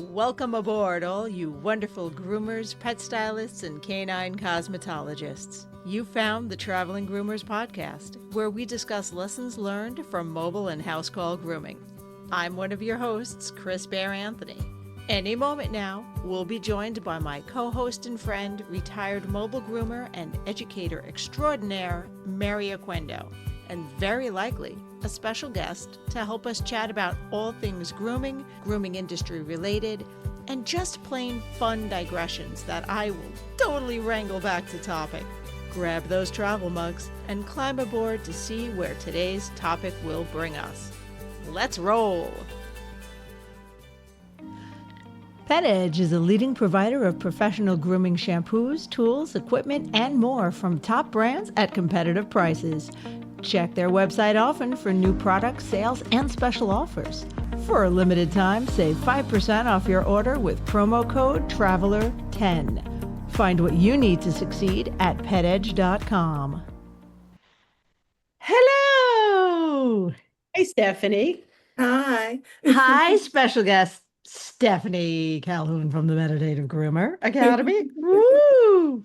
Welcome aboard, all you wonderful groomers, pet stylists, and canine cosmetologists. You found the Traveling Groomers Podcast, where we discuss lessons learned from mobile and house call grooming. I'm one of your hosts, Chris Bear Anthony. Any moment now, we'll be joined by my co-host and friend, retired mobile groomer and educator extraordinaire, Mary Oquendo, and very likely a special guest to help us chat about all things grooming, grooming industry related, and just plain fun digressions that I will totally wrangle back to topic. Grab those travel mugs and climb aboard to see where today's topic will bring us. Let's roll! Pet Edge is a leading provider of professional grooming shampoos, tools, equipment, and more from top brands at competitive prices. Check their website often for new products, sales, and special offers. For a limited time, save 5% off your order with promo code TRAVELER10. Find what you need to succeed at petedge.com. Hello! Hey, Stephenie. Hi. Hi, special guest Stephenie Calhoun from the Meditative Groomer Academy. Woo!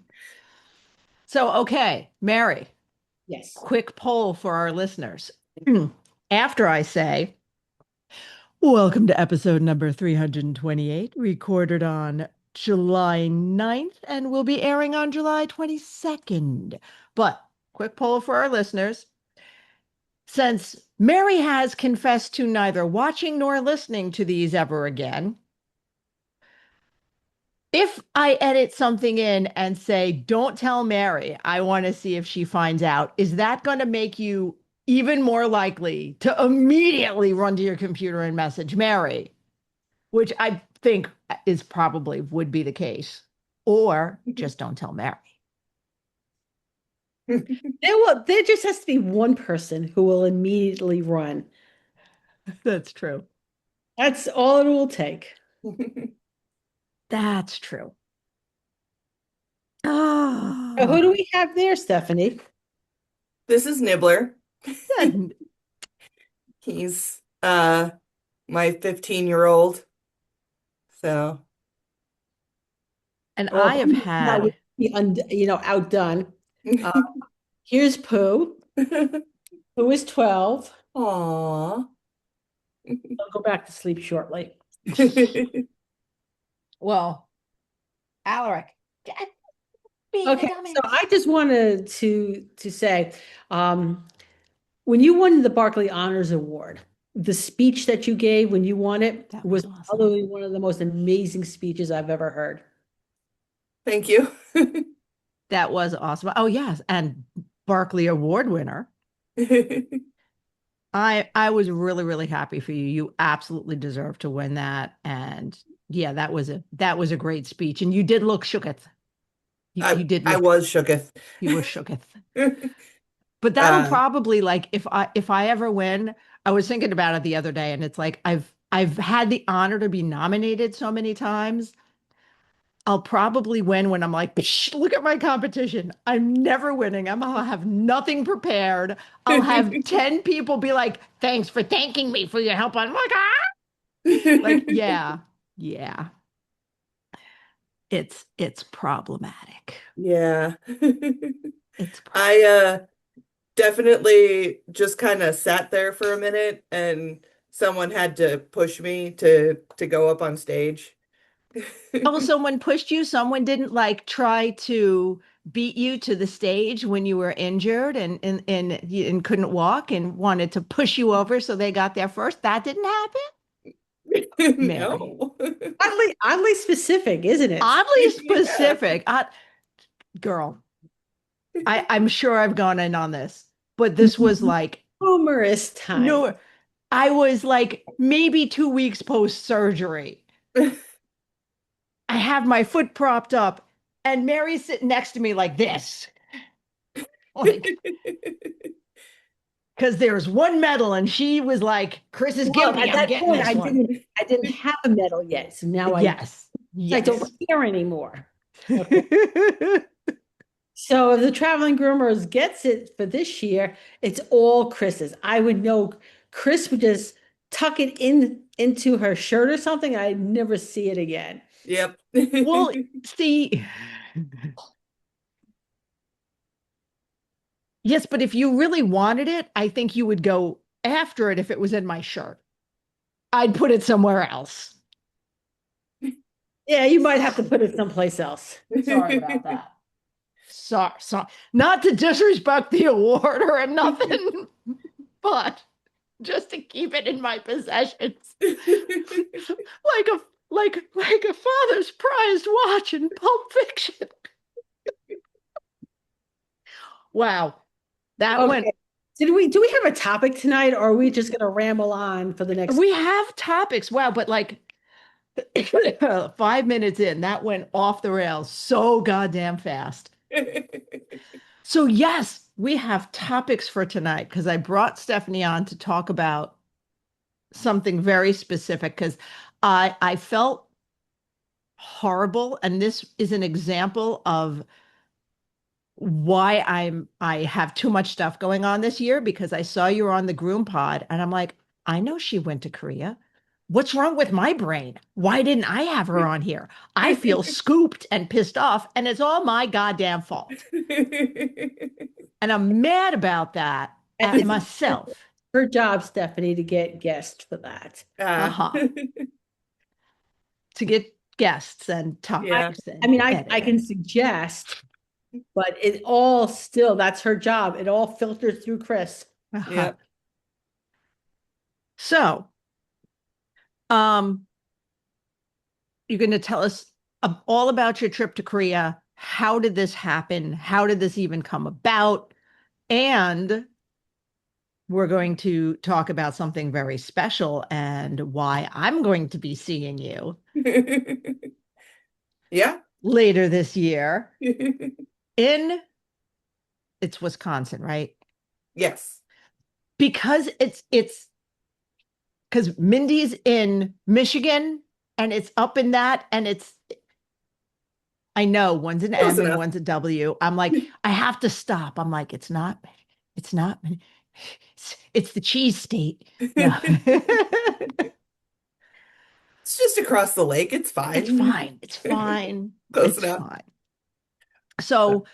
So, okay, Mary. Yes. Quick poll for our listeners. After I say, welcome to episode number 328, recorded on July 9th and will be airing on July 22nd. But quick poll for our listeners. Since Mary has confessed to neither watching nor listening to these ever again, if I edit something in and say, don't tell Mary, I want to see if she finds out, is that going to make you even more likely to immediately run to your computer and message Mary? Which I think is probably would be the case. Or just don't tell Mary. There just has to be one person who will immediately run. That's true. That's all it will take. That's true. Oh. So who do we have there, Stephenie? This is Nibbler. He's my 15-year-old. So. And I have had. That would be outdone. Here's Pooh, who is 12. Aww. I'll go back to sleep shortly. Well, Alaric. Okay, so I just wanted to say, when you won the Barkley Honors Award, the speech that you gave when you won it was awesome. Probably one of the most amazing speeches I've ever heard. Thank you. That was awesome. Oh, yes. And Barkley Award winner. I was really, really happy for you. You absolutely deserve to win that. And yeah, that was a great speech. And you did look shooketh. You did. I was shooketh. You were shooketh. But that'll probably, like, if I ever win, I was thinking about it the other day, and it's like I've had the honor to be nominated so many times. I'll probably win when I'm like, look at my competition. I'm never winning. I'll have nothing prepared. I'll have 10 people be like, thanks for thanking me for your help. I'm like, ah! Like, yeah. It's problematic. Yeah. It's I definitely just kind of sat there for a minute, and someone had to push me to go up on stage. Oh, someone pushed you? Someone didn't try to beat you to the stage when you were injured and couldn't walk and wanted to push you over so they got there first? That didn't happen? No. Oddly specific, isn't it? Oddly specific. Yeah. Girl, I'm sure I've gone in on this, but this was like numerous times. No, I was like maybe 2 weeks post-surgery. I have my foot propped up and Mary's sitting next to me like this. Like, because there's one medal and she was like, Chris is guilty. At that point, I didn't have a medal yet. So now I don't care anymore. Okay. So if the Traveling Groomers gets it for this year, it's all Chris's. I would know Chris would just tuck it in into her shirt or something, I'd never see it again. Yep. Well, see, yes, but if you really wanted it, I think you would go after it if it was in my shirt. I'd put it somewhere else. Yeah, you might have to put it someplace else. Sorry about that. Sorry, not to disrespect the award or nothing, but just to keep it in my possessions. like a father's prized watch in Pulp Fiction. Wow. That Okay. went. Do we have a topic tonight, or are we just gonna ramble on for the next? We have topics. Wow, but like 5 minutes in, that went off the rails so goddamn fast. So yes, we have topics for tonight because I brought Stephenie on to talk about something very specific because I felt horrible, and this is an example of why I have too much stuff going on this year because I saw you were on the Groom Pod and I'm like, I know she went to Korea. What's wrong with my brain? Why didn't I have her on here? I feel scooped and pissed off, and it's all my goddamn fault. And I'm mad about that at myself. Her job, Stephenie, to get guests for that. To get guests and topics. Yeah. I mean, I can suggest, but it all still, that's her job. It all filters through Chris. Yeah. So, you're going to tell us all about your trip to Korea. How did this happen? How did this even come about? And we're going to talk about something very special and why I'm going to be seeing you Yeah. later this year in it's Wisconsin, right? Yes. Because it's because Mindy's in Michigan and it's up in that, and I know one's an Close M and enough. one's a W. I'm like, I have to stop. I'm like, it's not, it's the cheese state. No. It's just across the lake. It's fine. It's fine. It's fine. Close It's enough. fine. So,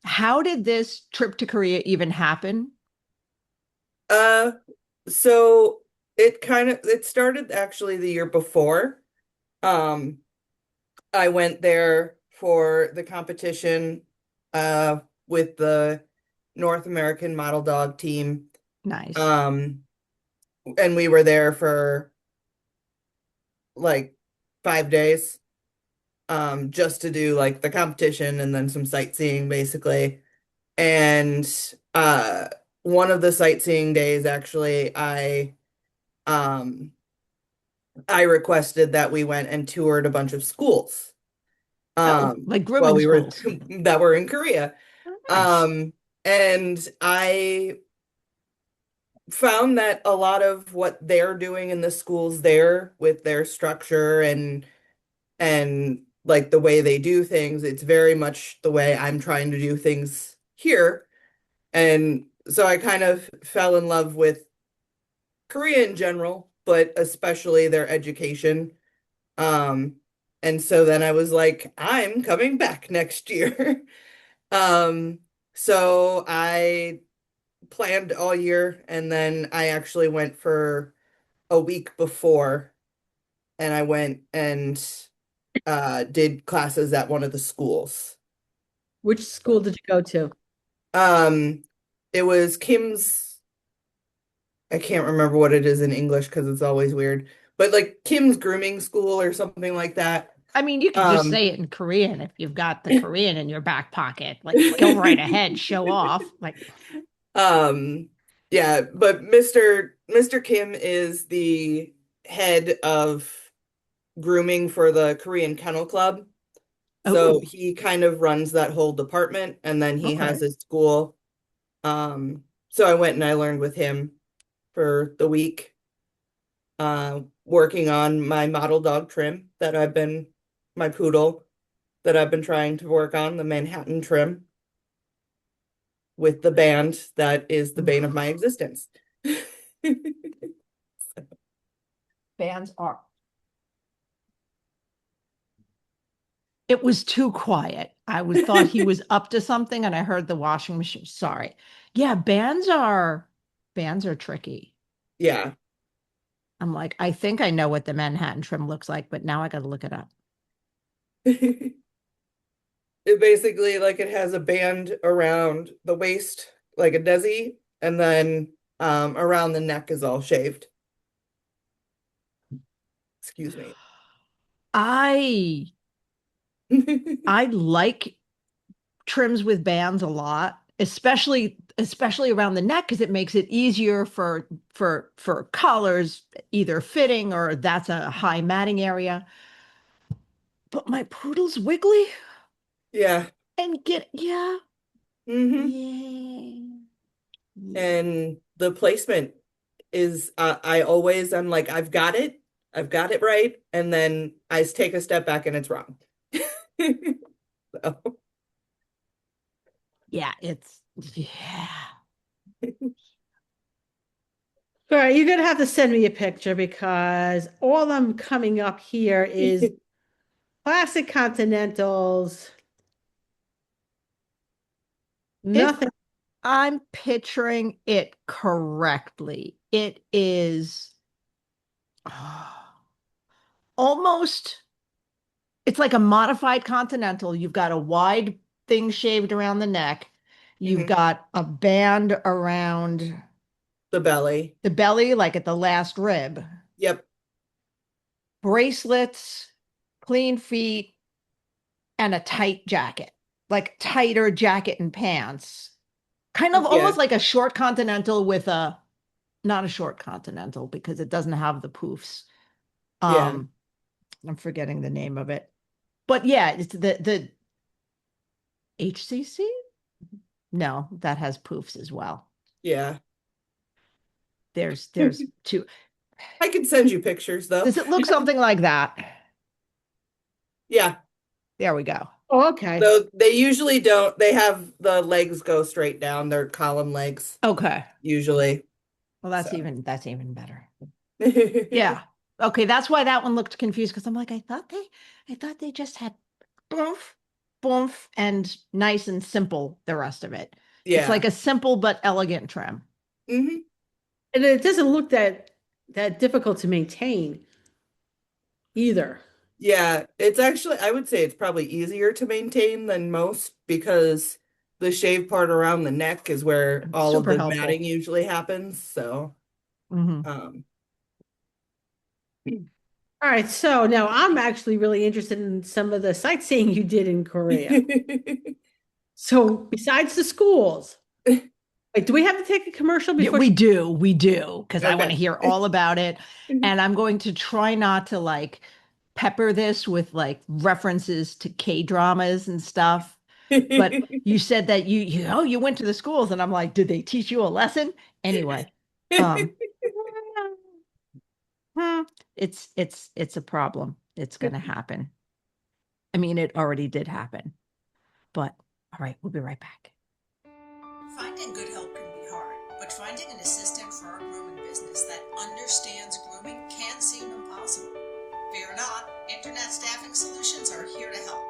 how did this trip to Korea even happen? So it started actually the year before. I went there for the competition with the North American model dog team. Nice. And we were there for like 5 days, just to do like the competition and then some sightseeing basically. And one of the sightseeing days, actually, I requested that we went and toured a bunch of schools. Like While grooming we were schools. that were in Korea. Oh, nice. And I found that a lot of what they're doing in the schools there with their structure and like the way they do things, it's very much the way I'm trying to do things here. And so I kind of fell in love with Korea in general, but especially their education. And so then I was like, I'm coming back next year. Um, so I planned all year, and then I actually went for a week before, and I went and did classes at one of the schools. Which school did you go to? It was Kim's, I can't remember what it is in English because it's always weird, but like Kim's grooming school or something like that. I mean, you could just say it in Korean if you've got the Korean in your back pocket. Like, go right ahead, show off. Like, yeah, but Mr. Kim is the head of grooming for the Korean Kennel Club. So oh, he kind of runs that whole department, and then he has okay. his school. So I went and I learned with him for the week, working on my model dog trim my poodle that I've been trying to work on, the Manhattan trim with the band that is the bane of my existence. Bands are. It was too quiet. Thought he was up to something, and I heard the washing machine. Sorry. Yeah, bands are tricky. Yeah. I'm like, I think I know what the Manhattan trim looks like, but now I got to look it up. It basically like it has a band around the waist, like a desi, and then around the neck is all shaved. Excuse me. I I like trims with bands a lot, especially around the neck because it makes it easier for collars either fitting or that's a high matting area. But my poodle's wiggly Yeah. and get yeah. Hmm. Yeah. Yeah. And the placement is I'm like, I've got it right, and then I take a step back and it's wrong. So, Yeah, it's yeah. All right, you're gonna have to send me a picture because all I'm coming up here is classic Continentals. If Nothing. I'm picturing it correctly, it is almost it's like a modified continental. You've got a wide thing shaved around the neck. You've mhm. got a band around The belly. the belly, like at the last rib. Yep. Bracelets, clean feet, and a tight jacket, like tighter jacket and pants. Kind of Yeah. almost like a short continental with a not a short continental because it doesn't have the poofs. Yeah. Um, I'm forgetting the name of it. But yeah, it's the HCC? No, that has poofs as well. Yeah. There's two. I can send you pictures though. Does it look something like that? Yeah. There we go. Oh, okay. So they usually don't, they have the legs go straight down, they're column legs Okay. usually. Well, So that's even better. Yeah. Okay, that's why that one looked confused because I'm like, I thought they just had boomf, boomf, and nice and simple the rest of it. It's like Yeah. a simple but elegant trim. Hmm. And it doesn't look that difficult to maintain either. Yeah, it's actually, I would say it's probably easier to maintain than most because the shave part around the neck is where all of Super the matting helpful. usually happens. So, Hmm. um, All right, so now I'm actually really interested in some of the sightseeing you did in Korea. So besides the schools, wait, do we have to take a commercial Yeah, before? we do, because I want to okay. hear all about it. And I'm going to try not to like pepper this with like references to K-dramas and stuff. But you said that you went to the schools, and I'm like, did they teach you a lesson? Anyway, um, hmm, it's a problem. It's gonna happen. I mean, it already did happen. But all right, we'll be right back. Finding good help can be hard, but finding an assistant for our grooming business that understands grooming can seem impossible. Fear not, Internet Staffing Solutions are here to help.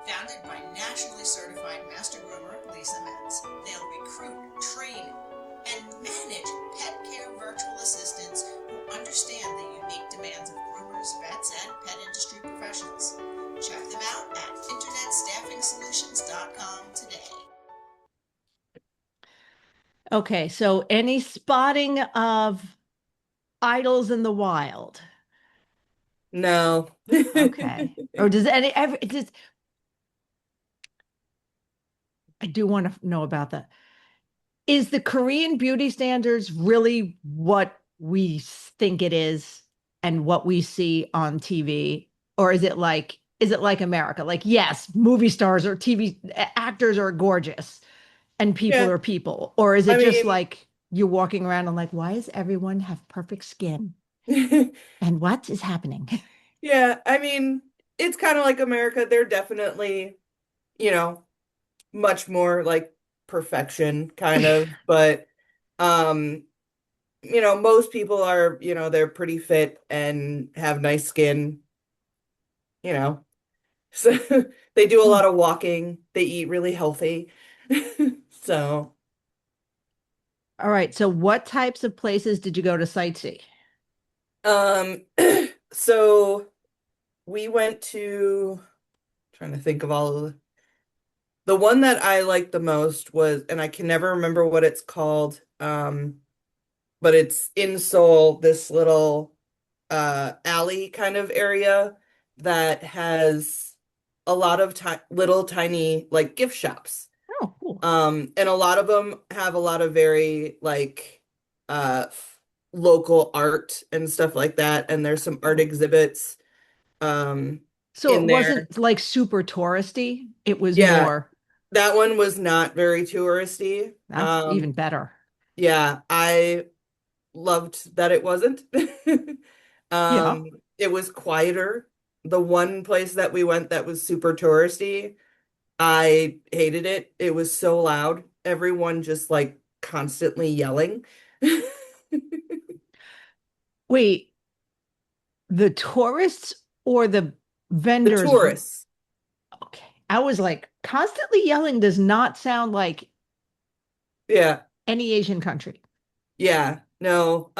Founded by nationally certified master groomer Lisa Metz, they'll recruit, train, and manage pet care virtual assistants who understand the unique demands of groomers, vets, and pet industry professionals. Check them out at internetstaffingsolutions.com today. Okay, so any spotting of idols in the wild? No. Okay. Or does any ever just I do want to know about that. Is the Korean beauty standards really what we think it is and what we see on TV? Or is it like America? Like, yes, movie stars or TV actors are gorgeous and people Yeah. are people. Or is I it just mean, like you're walking around and like, why does everyone have perfect skin? And what is happening? yeah, I mean, it's kind of like America. They're definitely, you know, much more like perfection kind of, but um most people are, they're pretty fit and have nice skin, you know. So they do a lot of walking. They eat really healthy. So, All right. So what types of places did you go to sightsee? um, so we went to, trying to think of all of the one that I liked the most was, and I can never remember what it's called, but it's in Seoul, this little alley kind of area that has a lot of ti little tiny like gift shops. Oh, cool. And a lot of them have a lot of very like uh local art and stuff like that. And there's some art exhibits um So it in there. wasn't like super touristy. It was Yeah, more, that one was not very touristy. that's even better. Yeah, I loved that it wasn't. Yeah. Um, it was quieter. The one place that we went that was super touristy, I hated it. It was so loud. Everyone just like constantly yelling. Wait, the tourists or the The vendors? tourists. Okay. I was like, constantly yelling does not sound like Yeah. any Asian country. Yeah. No.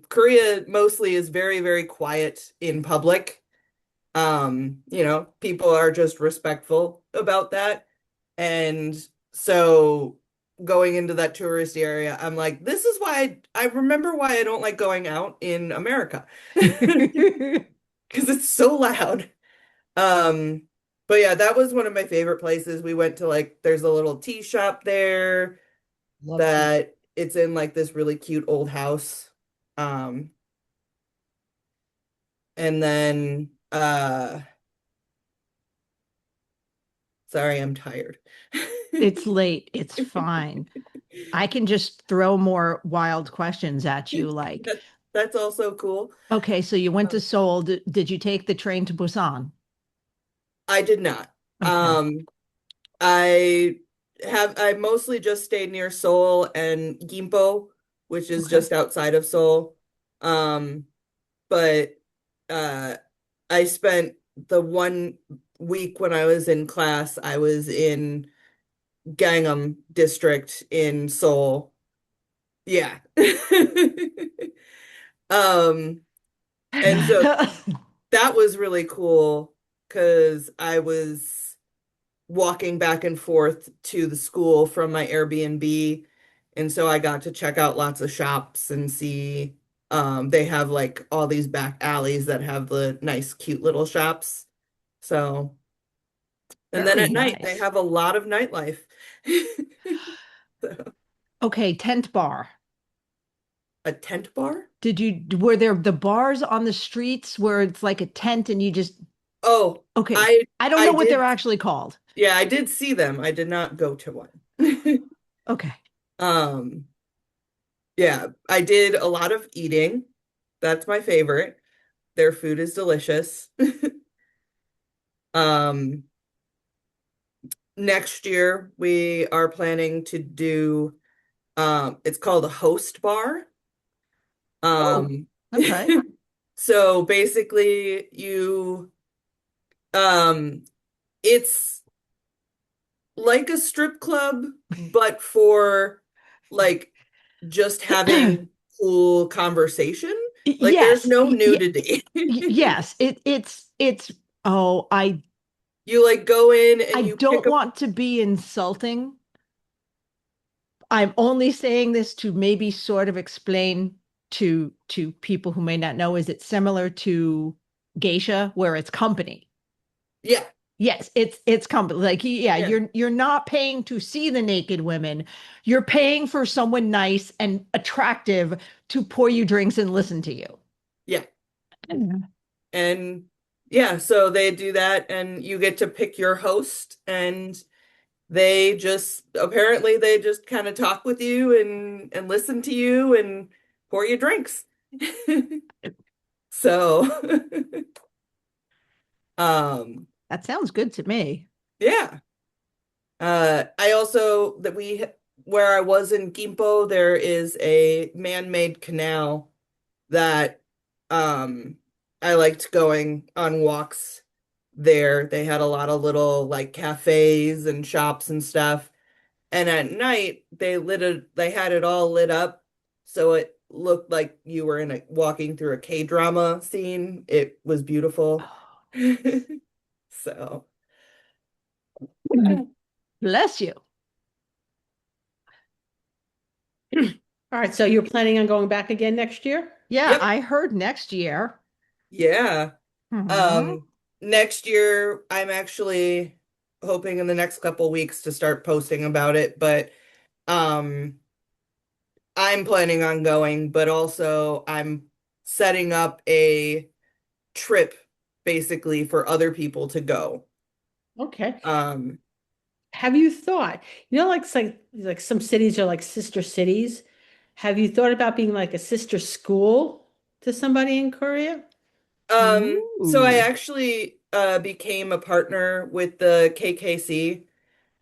Korea mostly is very, very quiet in public. People are just respectful about that. And so going into that tourist area, I'm like, this is why I remember why I don't like going out in America. Because it's so loud. Um, but yeah, that was one of my favorite places. We went to like, there's a little tea shop there Love tea. that it's in like this really cute old house. Um, and then sorry, I'm tired. It's late. It's fine. I can just throw more wild questions at you. Like, That's also cool. okay, so you went to Seoul. Did you take the train to Busan? I did not. Okay. I I mostly just stayed near Seoul and Gimpo, which is Okay. just outside of Seoul. Um, but uh I spent the 1 week when I was in class, I was in Gangnam district in Seoul. Yeah. Um, and so that was really cool because I was walking back and forth to the school from my Airbnb. And so I got to check out lots of shops and see they have like all these back alleys that have the nice, cute little shops. So, and then Very at night they nice. have a lot of nightlife. So, Okay, tent bar. a tent bar? Were there the bars on the streets where it's like a tent and you just, Oh, okay. I I don't I know what they're did, actually called. yeah, I did see them. I did not go to one. Okay. Um, yeah, I did a lot of eating. That's my favorite. Their food is delicious. Um, Next year we are planning to do it's called a host bar. Oh, Um okay. so basically um it's like a strip club, but for like just having cool conversation. Like there's Yes. no nudity. Yes. It's oh, You like go in I and you pick don't up. want to be insulting. I'm only saying this to maybe sort of explain to people who may not know, is it similar to geisha where it's company? Yeah, Yes, it's company. Like yeah, yeah, you're not paying to see the naked women. You're paying for someone nice and attractive to pour you drinks and listen to you. yeah. Mhm. And yeah, so they do that and you get to pick your host and they just kind of talk with you and listen to you and pour you drinks. So That sounds good to me. yeah. I also that where I was in Gimpo, there is a man-made canal that um I liked going on walks there. They had a lot of little like cafes and shops and stuff. And at night they had it all lit up so it looked like you were walking through a K-drama scene. It was beautiful. So Bless you. All right, so you're planning on going back again next year? Yeah, yep. I heard next year. Yeah. Mhm. Next year I'm actually hoping in the next couple weeks to start posting about it, but um I'm planning on going, but also I'm setting up a trip basically for other people to go. Okay. Um, Have you thought, like it's like some cities are like sister cities. Have you thought about being like a sister school to somebody in Korea? so I Ooh, actually became a partner with the KKC,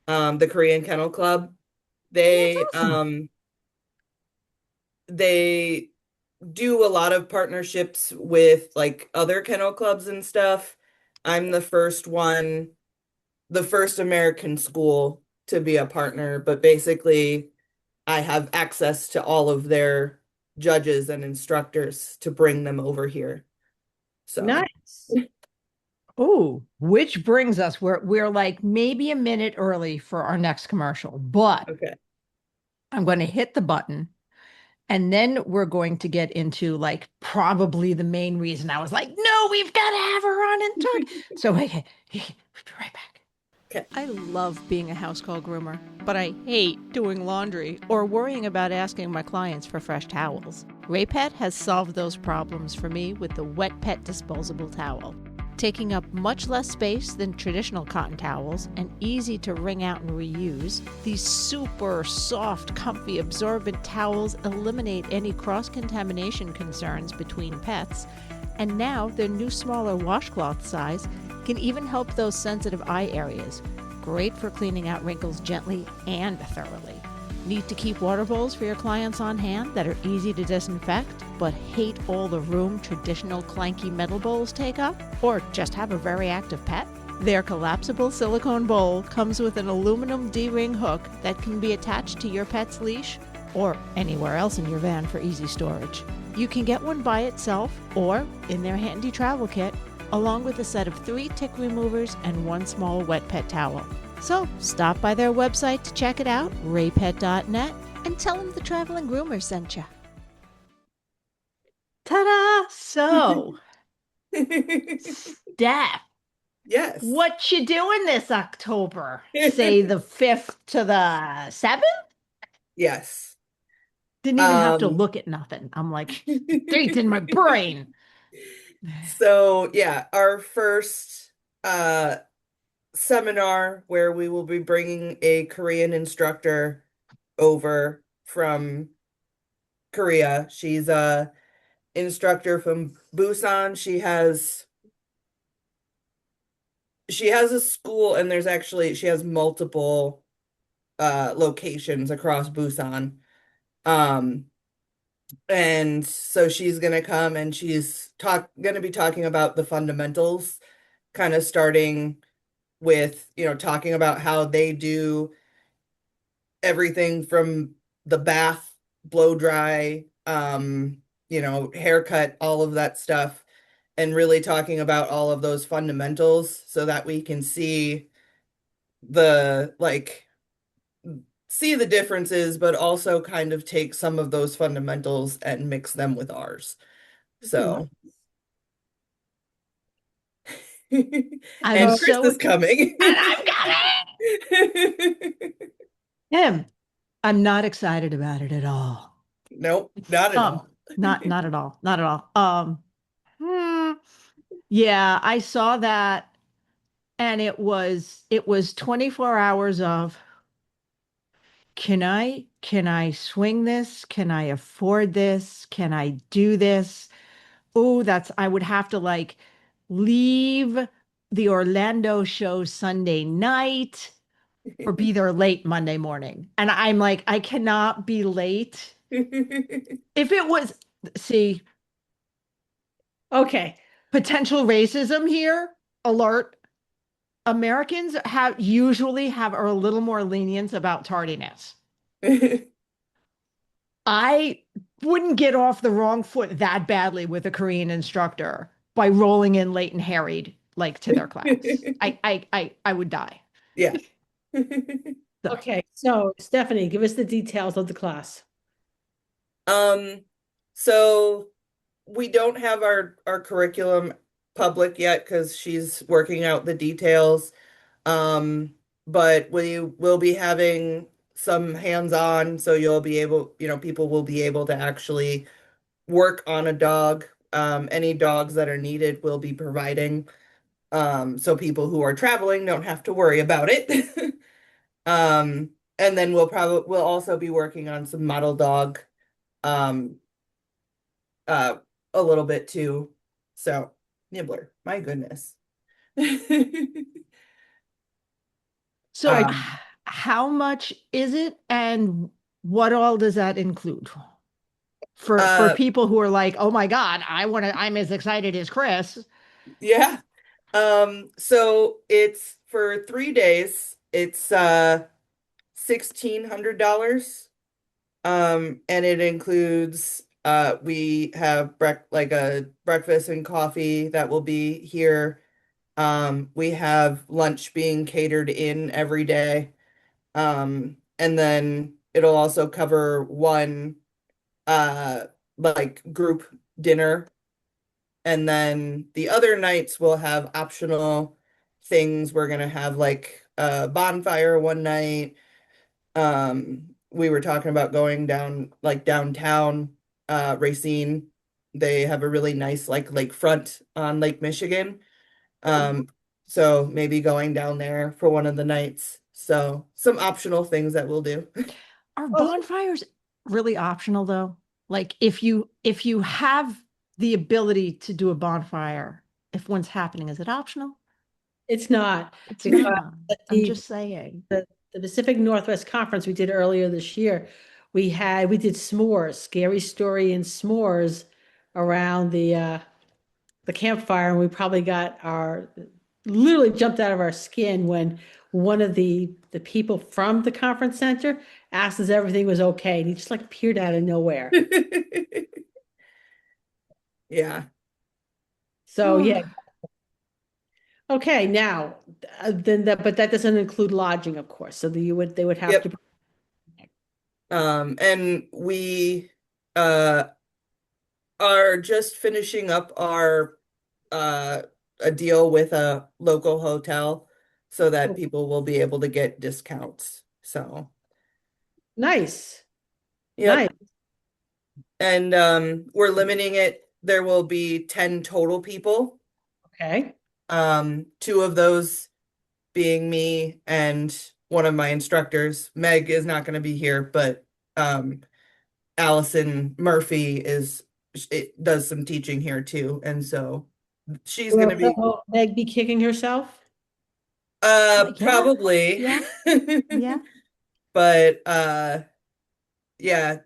the Korean Kennel Club. that's They awesome. they do a lot of partnerships with like other kennel clubs and stuff. I'm the first American school to be a partner, but basically I have access to all of their judges and instructors to bring them over here. So, Nice. Ooh, which brings us, we're like maybe a minute early for our next commercial, but okay. I'm going to hit the button. And then we're going to get into like probably the main reason I was like, no, we've got to have her on and talk. So, okay, we'll be right back. Okay. I love being a house call groomer, but I hate doing laundry or worrying about asking my clients for fresh towels. Raypet has solved those problems for me with the Wet Pet disposable towel. Taking up much less space than traditional cotton towels and easy to wring out and reuse, these super soft, comfy, absorbent towels eliminate any cross-contamination concerns between pets, and now their new smaller washcloth size can even help those sensitive eye areas. Great for cleaning out wrinkles gently and thoroughly. Need to keep water bowls for your clients on hand that are easy to disinfect, but hate all the room traditional clanky metal bowls take up? Or just have a very active pet? Their collapsible silicone bowl comes with an aluminum D-ring hook that can be attached to your pet's leash or anywhere else in your van for easy storage. You can get one by itself or in their handy travel kit, along with a set of 3 tick removers and 1 small wet pet towel. So stop by their website to check it out, raypet.net, and tell them the Traveling Groomers sent you. Ta-da! So, Steph, Yes. what you doing this October? Say the 5th to the 7th? Yes. Didn't even have to look at nothing. I'm like, dates in my brain. So yeah, our first seminar where we will be bringing a Korean instructor over from Korea. She's a instructor from Busan. She has a school and she has multiple locations across Busan. Um and so she's gonna come and she's gonna be talking about the fundamentals, kind of starting with, talking about how they do everything from the bath, blow dry, haircut, all of that stuff, and really talking about all of those fundamentals so that we can the like see the differences, but also kind of take some of those fundamentals and mix them with ours. So, I'm and Chris so, is coming. and I'm coming. I'm not excited about it at all. Nope, not at all. Not at all. Not at all. Yeah, I saw that and it was 24 hours of can I swing this? Can I afford this? Can I do this? Oh, I would have to like leave the Orlando show Sunday night or be there late Monday morning. And I'm like, I cannot be late. If it was, see, Okay. potential racism here, alert. Americans usually have are a little more lenient about tardiness. I wouldn't get off the wrong foot that badly with a Korean instructor by rolling in late and harried like to their class. I would die. Yeah. So, Okay. So Stephenie, give us the details of the class. So we don't have our curriculum public yet because she's working out the details. But we will be having some hands-on, so you'll be able, people will be able to actually work on a dog. Any dogs that are needed will be providing. So people who are traveling don't have to worry about it. And then we'll also be working on some model dog um uh a little bit too. So Nibbler, my goodness. so Um, how much is it and what all does that include? For uh people who are like, oh my God, I'm as excited as Chris. yeah. So it's for 3 days. It's $1,600. And it includes we have like a breakfast and coffee that will be here. We have lunch being catered in every day. And then it'll also cover one like group dinner. And then the other nights we'll have optional things. We're gonna have like a bonfire one night. We were talking about going down like downtown Racine. They have a really nice like lakefront on Lake Michigan. Um, so maybe going down there for one of the nights. So some optional things that we'll do. Are Oh, bonfires really optional though? Like if you have the ability to do a bonfire, if one's happening, is it optional? it's not It's because not. I'm the, just saying. the Pacific Northwest Conference we did earlier this year, we did s'mores, scary story and s'mores around the campfire, and we probably got our literally jumped out of our skin when one of the people from the conference center asked us if everything was okay, and he just like appeared out of nowhere. Yeah. So yeah, okay. Now, then that, but that doesn't include lodging, of course. So they would have Yep. to. And we uh are just finishing up our uh a deal with a local hotel so that people will be able to get discounts. So, Nice, nice. yep. And we're limiting it. There will be 10 total people. Okay. Two of those being me and one of my instructors. Meg is not going to be here, but um Allison Murphy it does some teaching here too. And so she's going to be Will Meg be kicking herself? Yeah, probably. yeah, yeah. But yeah,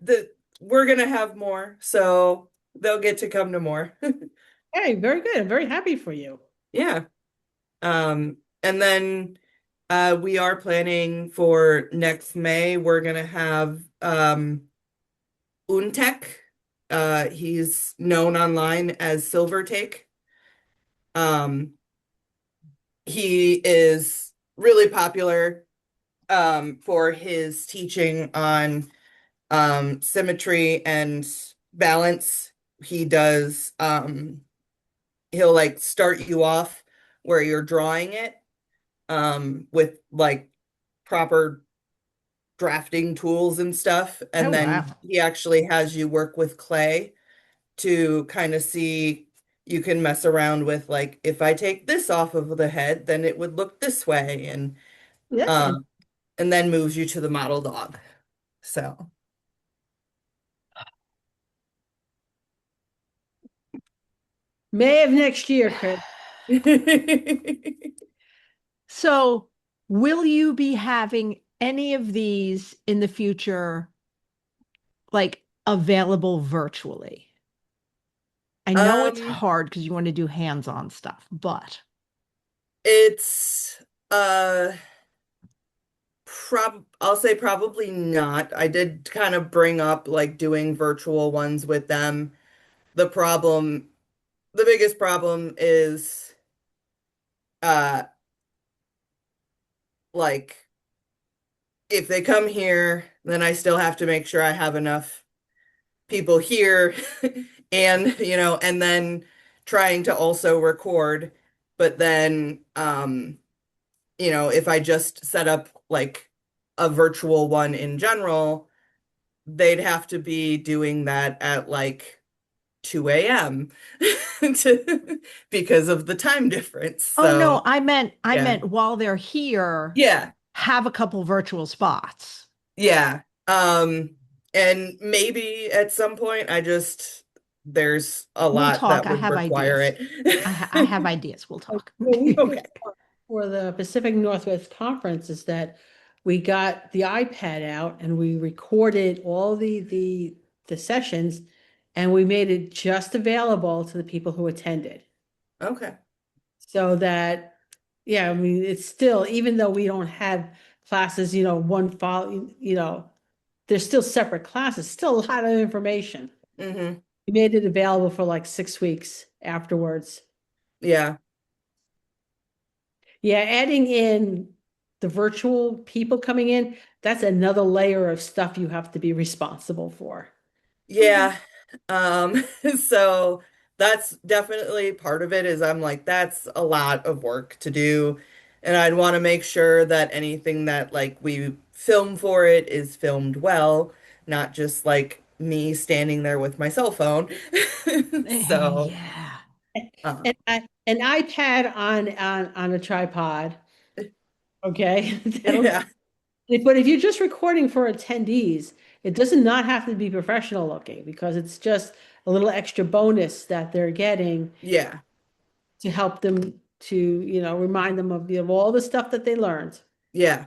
we're gonna have more, so they'll get to come to more. Hey, very good. I'm very happy for you. Yeah. And then we are planning for next May, we're gonna have Untek. He's known online as Silver Take. Um, he is really popular for his teaching on symmetry and balance. He does he'll like start you off where you're drawing it with like proper drafting tools and stuff, Oh and wow. then he actually has you work with clay to kind of see. You can mess around with like, if I take this off of the head then it would look this way, Yeah. um and then moves you to the model dog. So May of next year, Chris. So Will you be having any of these in the future, like available virtually? I know it's Um, hard because you want to do hands-on stuff, but it's I'll say probably not. I did kind of bring up like doing virtual ones with them. The problem, the biggest problem is uh like if they come here, then I still have to make sure I have enough people here and and then trying to also record. But then if I just set up like a virtual one in general, they'd have to be doing that at like 2 a.m. because of the time difference. oh no, So, I yeah. meant while they're here, Yeah. have a couple virtual spots. Yeah. And maybe at some point there's a We'll lot talk. that I would have require ideas. I have it. ideas. We'll talk. What we did Okay. for the Pacific Northwest Conference is that we got the iPad out and we recorded all the sessions and we made it just available to the people who attended. Okay. So that, yeah, I mean, it's still, even though we don't have classes, one follow, there's still separate classes, still a lot of information. Hmm. We made it available for like 6 weeks afterwards. Yeah. Yeah, adding in the virtual people coming in, that's another layer of stuff you have to be responsible for. Yeah. Um, so that's definitely part of it is I'm like, that's a lot of work to do. And I'd want to make sure that anything that like we film for it is filmed well, not just like me standing there with my cell phone. So, Yeah. And um, an iPad on a tripod, okay? That'll, yeah, but if you're just recording for attendees, it does not have to be professional looking because it's just a little extra bonus that they're getting yeah, to help them to, remind them of all the stuff that they learned. yeah.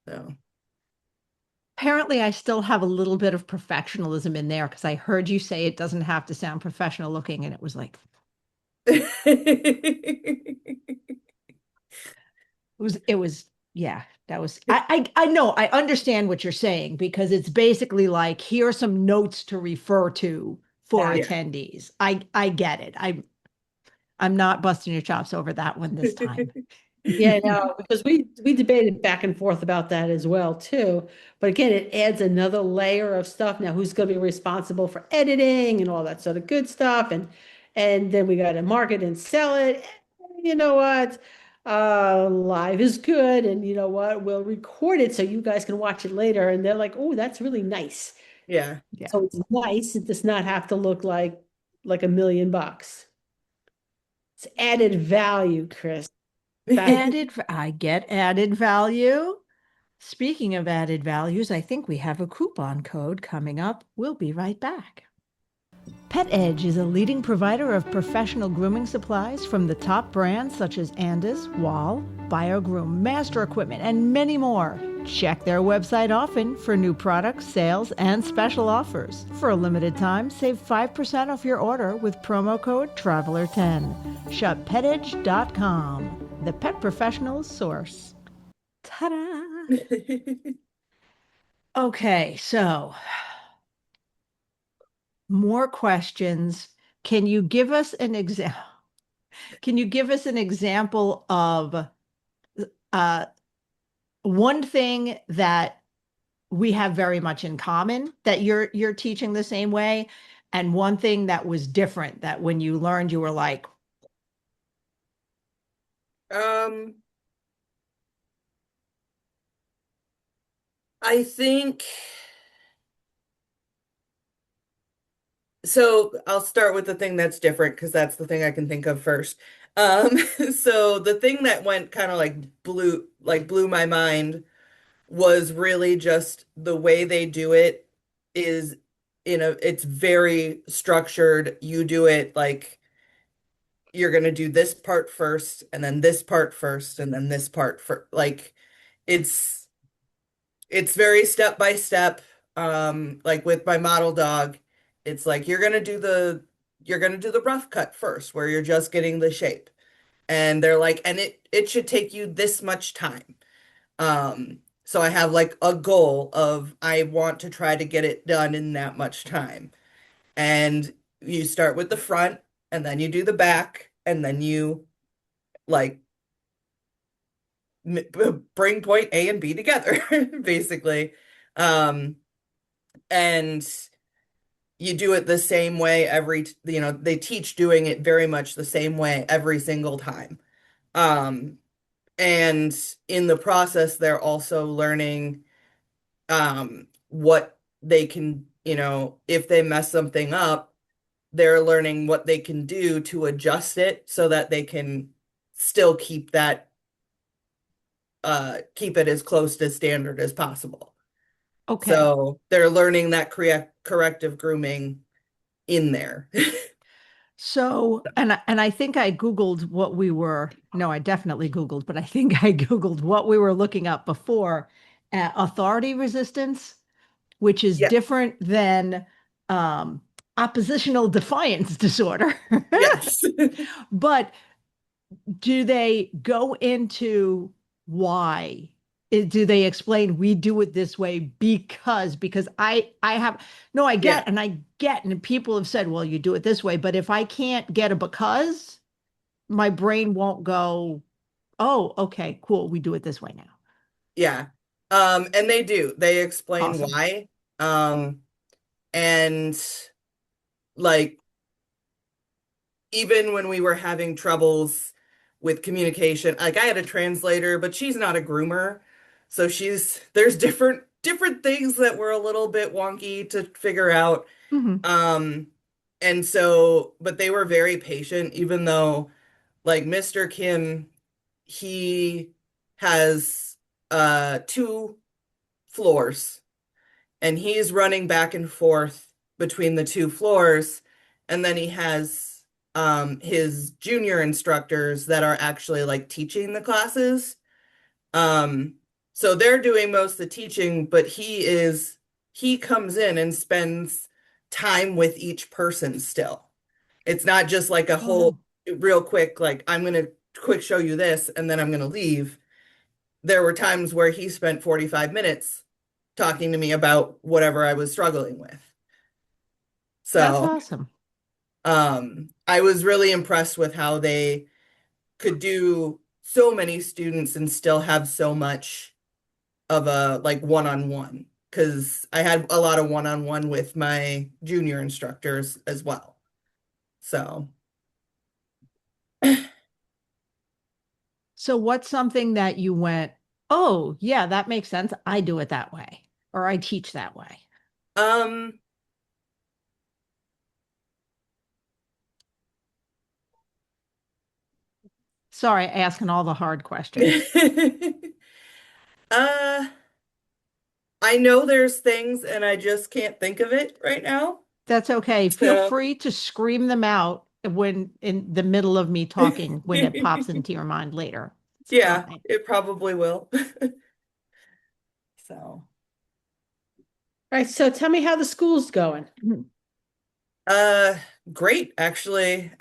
So, Apparently, I still have a little bit of professionalism in there because I heard you say it doesn't have to sound professional looking, and it was like yeah, that was I know, I understand what you're saying because it's basically like here are some notes to refer to for That, yeah. attendees. I get it. I'm not busting your chops over that one this time. yeah, no, because we debated back and forth about that as well too. But again, it adds another layer of stuff. Now, who's going to be responsible for editing and all that sort of good stuff? And then we got to market and sell it. You know what? Live is good, and you know what? We'll record it so you guys can watch it later. And they're like, "Oh, that's really nice." Yeah. Yeah. So it's nice. It does not have to look like $1 million. It's added value, Chris. I get added value. Speaking of added values, I think we have a coupon code coming up. We'll be right back. Pet Edge is a leading provider of professional grooming supplies from the top brands such as Andis, Wall, BioGroom, Master Equipment, and many more. Check their website often for new products, sales, and special offers. For a limited time, save 5% off your order with promo code TRAVELER10. Shop petedge.com, the pet professional's source. Ta-da! Okay, so more questions. Can you give us an example? Can you give us an example of uh, one thing that we have very much in common that you're teaching the same way, and one thing that was different that when you learned you were like, Um, I think so. I'll start with the thing that's different because that's the thing I can think of first. Um, so the thing that went kind of like blew my mind was really just the way they do it is it's very structured. You do it like you're going to do this part first, and then this part first, and then this part for like it's very step by step. Like with my model dog, it's like you're going to do the rough cut first, where you're just getting the shape. And they're like, and it should take you this much time. So I have like a goal of I want to try to get it done in that much time. And you start with the front, and then you do the back, and then you like bring point A and B together, basically. Um, and you do it the same way they teach doing it very much the same way every single time. Um, and in the process, they're also learning what they can, if they mess something up, they're learning what they can do to adjust it so that they can still keep it as close to standard as possible. Okay. So they're learning that corrective grooming in there. So, and I think I Googled what we were, no, I definitely Googled, but I think I Googled what we were looking up before, authority resistance, which is Yeah. different than oppositional defiance disorder. Yes. But do they go into why? Do they explain we do it this way because I have no, I get Yeah. and I get and people have said, well, you do it this way, but if I can't get a because, my brain won't go, oh, okay, cool, we do it this way now. Yeah. And they explain Awesome. why. And like even when we were having troubles with communication, like I had a translator, but she's not a groomer. So there's different things that were a little bit wonky to figure out. Mhm. And so, but they were very patient, even though like Mr. Kim, he has two floors, and he's running back and forth between the two floors. And then he has his junior instructors that are actually like teaching the classes. Um, so they're doing most of the teaching, but he comes in and spends time with each person still. It's not just like a Oh, no. whole real quick, like I'm gonna quick show you this and then I'm gonna leave. There were times where he spent 45 minutes talking to me about whatever I was struggling with. That's So, awesome. I was really impressed with how they could do so many students and still have so much of a like one-on-one. Because I had a lot of one-on-one with my junior instructors as well. So, So what's something that you went, oh, yeah, that makes sense. I do it that way, or I teach that way. um, Sorry, asking all the hard questions. uh, I know there's things and I just can't think of it right now. That's okay. Feel So, free to scream them out when in the middle of me talking when it pops into your mind later. It's yeah, fine. it probably will. So, All right, so tell me how the school's going. uh, great actually.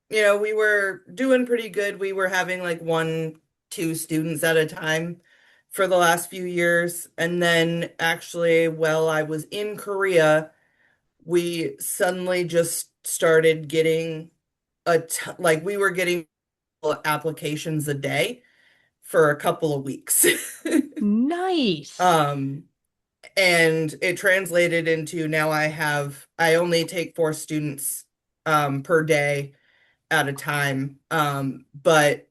We were doing pretty good. We were having like one, two students at a time for the last few years. And then actually, while I was in Korea, we suddenly just started getting like we were getting applications a day for a couple of weeks. Nice. Um, and it translated into now I only take 4 students per day at a time. But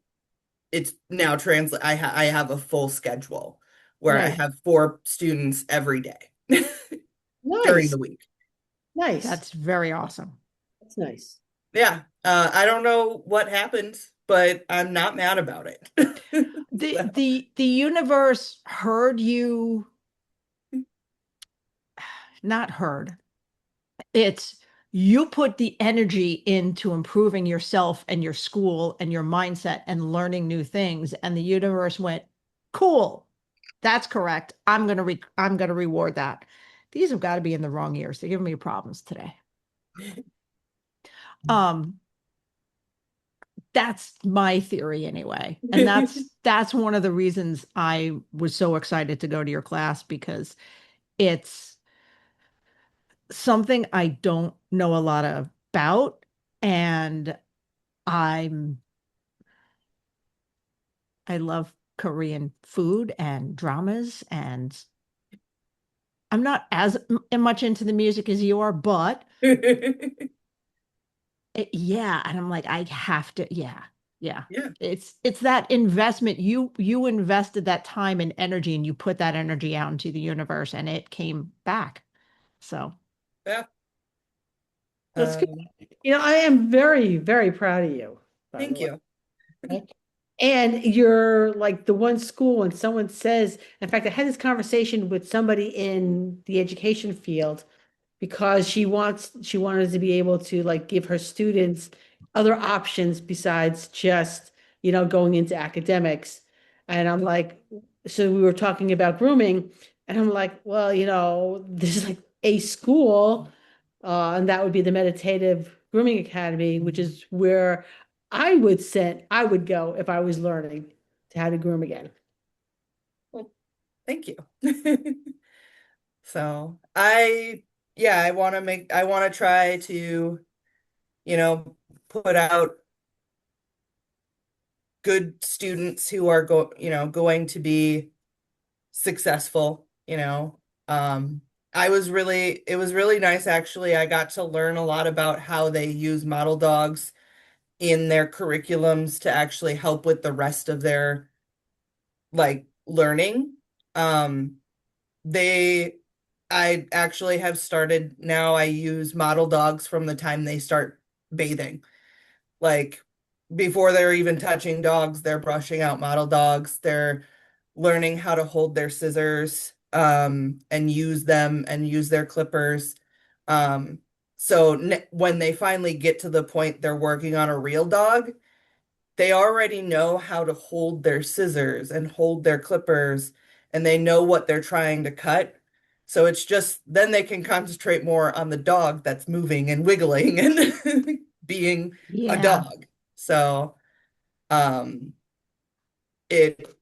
it's now I have a full schedule where I Nice, have 4 students every day during nice, the week. nice. That's very awesome. That's nice. Yeah. I don't know what happened, but I'm not mad about it. The So, the universe heard you, not heard. It's you put the energy into improving yourself and your school and your mindset and learning new things. And the universe went, cool. That's correct. I'm gonna reward that. These have got to be in the wrong ears. They're giving me problems today. Um, that's my theory anyway. And that's one of the reasons I was so excited to go to your class, because it's something I don't know a lot about, and I love Korean food and dramas, and I'm not as much into the music as you are, but yeah, and I'm like, I have to, yeah, yeah. Yeah. It's that investment. You invested that time and energy, and you put that energy out into the universe, and it came back. So Yeah. That's good. Um, I am very, very proud of you, by the thank way. you. Right? And you're like the one school when someone says, in fact, I had this conversation with somebody in the education field because she wanted to be able to like give her students other options besides just, going into academics. And I'm like, so we were talking about grooming, and I'm like, well, this is like a school, and that would be the Meditative Grooming Academy, which is where I would go if I was learning to how to groom again. Well, thank you. So yeah, I want to try to, put out good students who are going to be successful, it was really nice actually. I got to learn a lot about how they use model dogs in their curriculums to actually help with the rest of their like learning. Um, they I actually have started now. I use model dogs from the time they start bathing. Like before they're even touching dogs, they're brushing out model dogs. They're learning how to hold their scissors and use them and use their clippers. So when they finally get to the point they're working on a real dog, they already know how to hold their scissors and hold their clippers, and they know what they're trying to cut. So it's just then they can concentrate more on the dog that's moving and wiggling and being a yeah, dog. So um it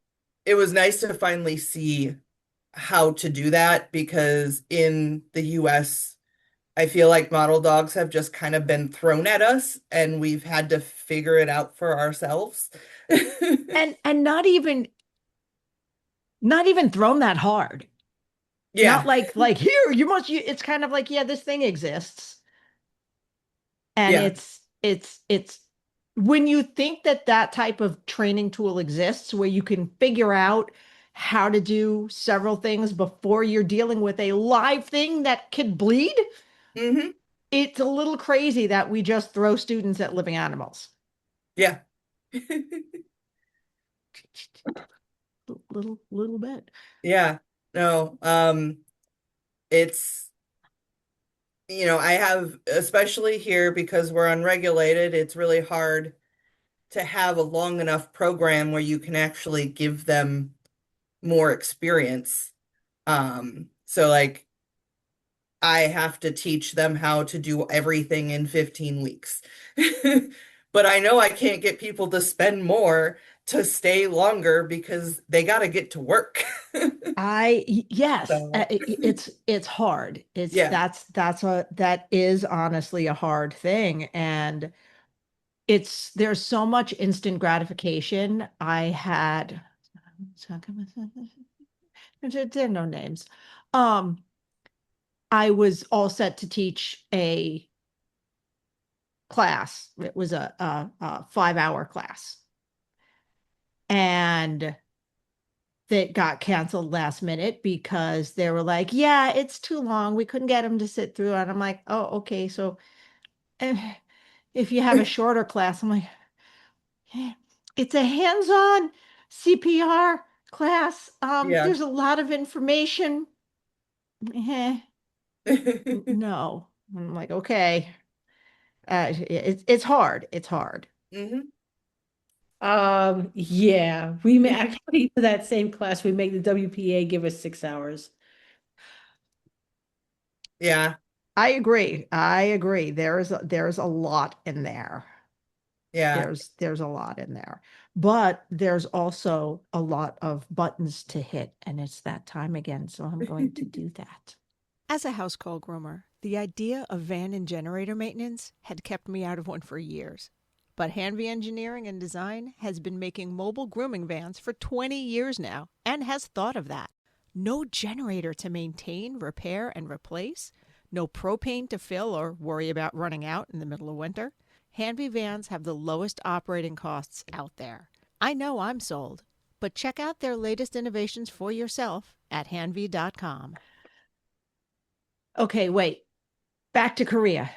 it was nice to finally see how to do that because in the US I feel like model dogs have just kind of been thrown at us and we've had to figure it out for ourselves. and not even thrown that hard. Not Yeah. like here it's kind of like, yeah, this thing exists. And Yeah. it's when you think that that type of training tool exists where you can figure out how to do several things before you're dealing with a live thing that could bleed, Hmm. it's a little crazy that we just throw students at living animals. Yeah. Little bit. Yeah. No, it's, I have, especially here because we're unregulated, it's really hard to have a long enough program where you can actually give them more experience. So like I have to teach them how to do everything in 15 weeks. But I know I can't get people to spend more to stay longer because they got to get to work. Yes, So, it's hard. yeah. That is honestly a hard thing. And there's so much instant gratification. There are no names. Um, I was all set to teach a class. It was a 5 hour class, and that got canceled last minute because they were like, "Yeah, it's too long. We couldn't get them to sit through." And I'm like, "Oh, okay. So eh, if you have a shorter class," I'm like, "Eh, it's a hands-on CPR class. Yeah. There's a lot of information." Eh, no. I'm like, okay. It's hard. It's hard. Hmm. Yeah, we may actually for that same class, we make the WPA give us 6 hours. Yeah. I agree. I agree. There's a lot in there. Yeah. There's a lot in there. But there's also a lot of buttons to hit, and it's that time again, so I'm going to do that. As a house call groomer, the idea of van and generator maintenance had kept me out of one for years. But Hanvey Engineering and Design has been making mobile grooming vans for 20 years now and has thought of that. No generator to maintain, repair, and replace. No propane to fill or worry about running out in the middle of winter. Hanvey vans have the lowest operating costs out there. I know I'm sold, but check out their latest innovations for yourself at hanvey.com. Okay, wait. Back to Korea.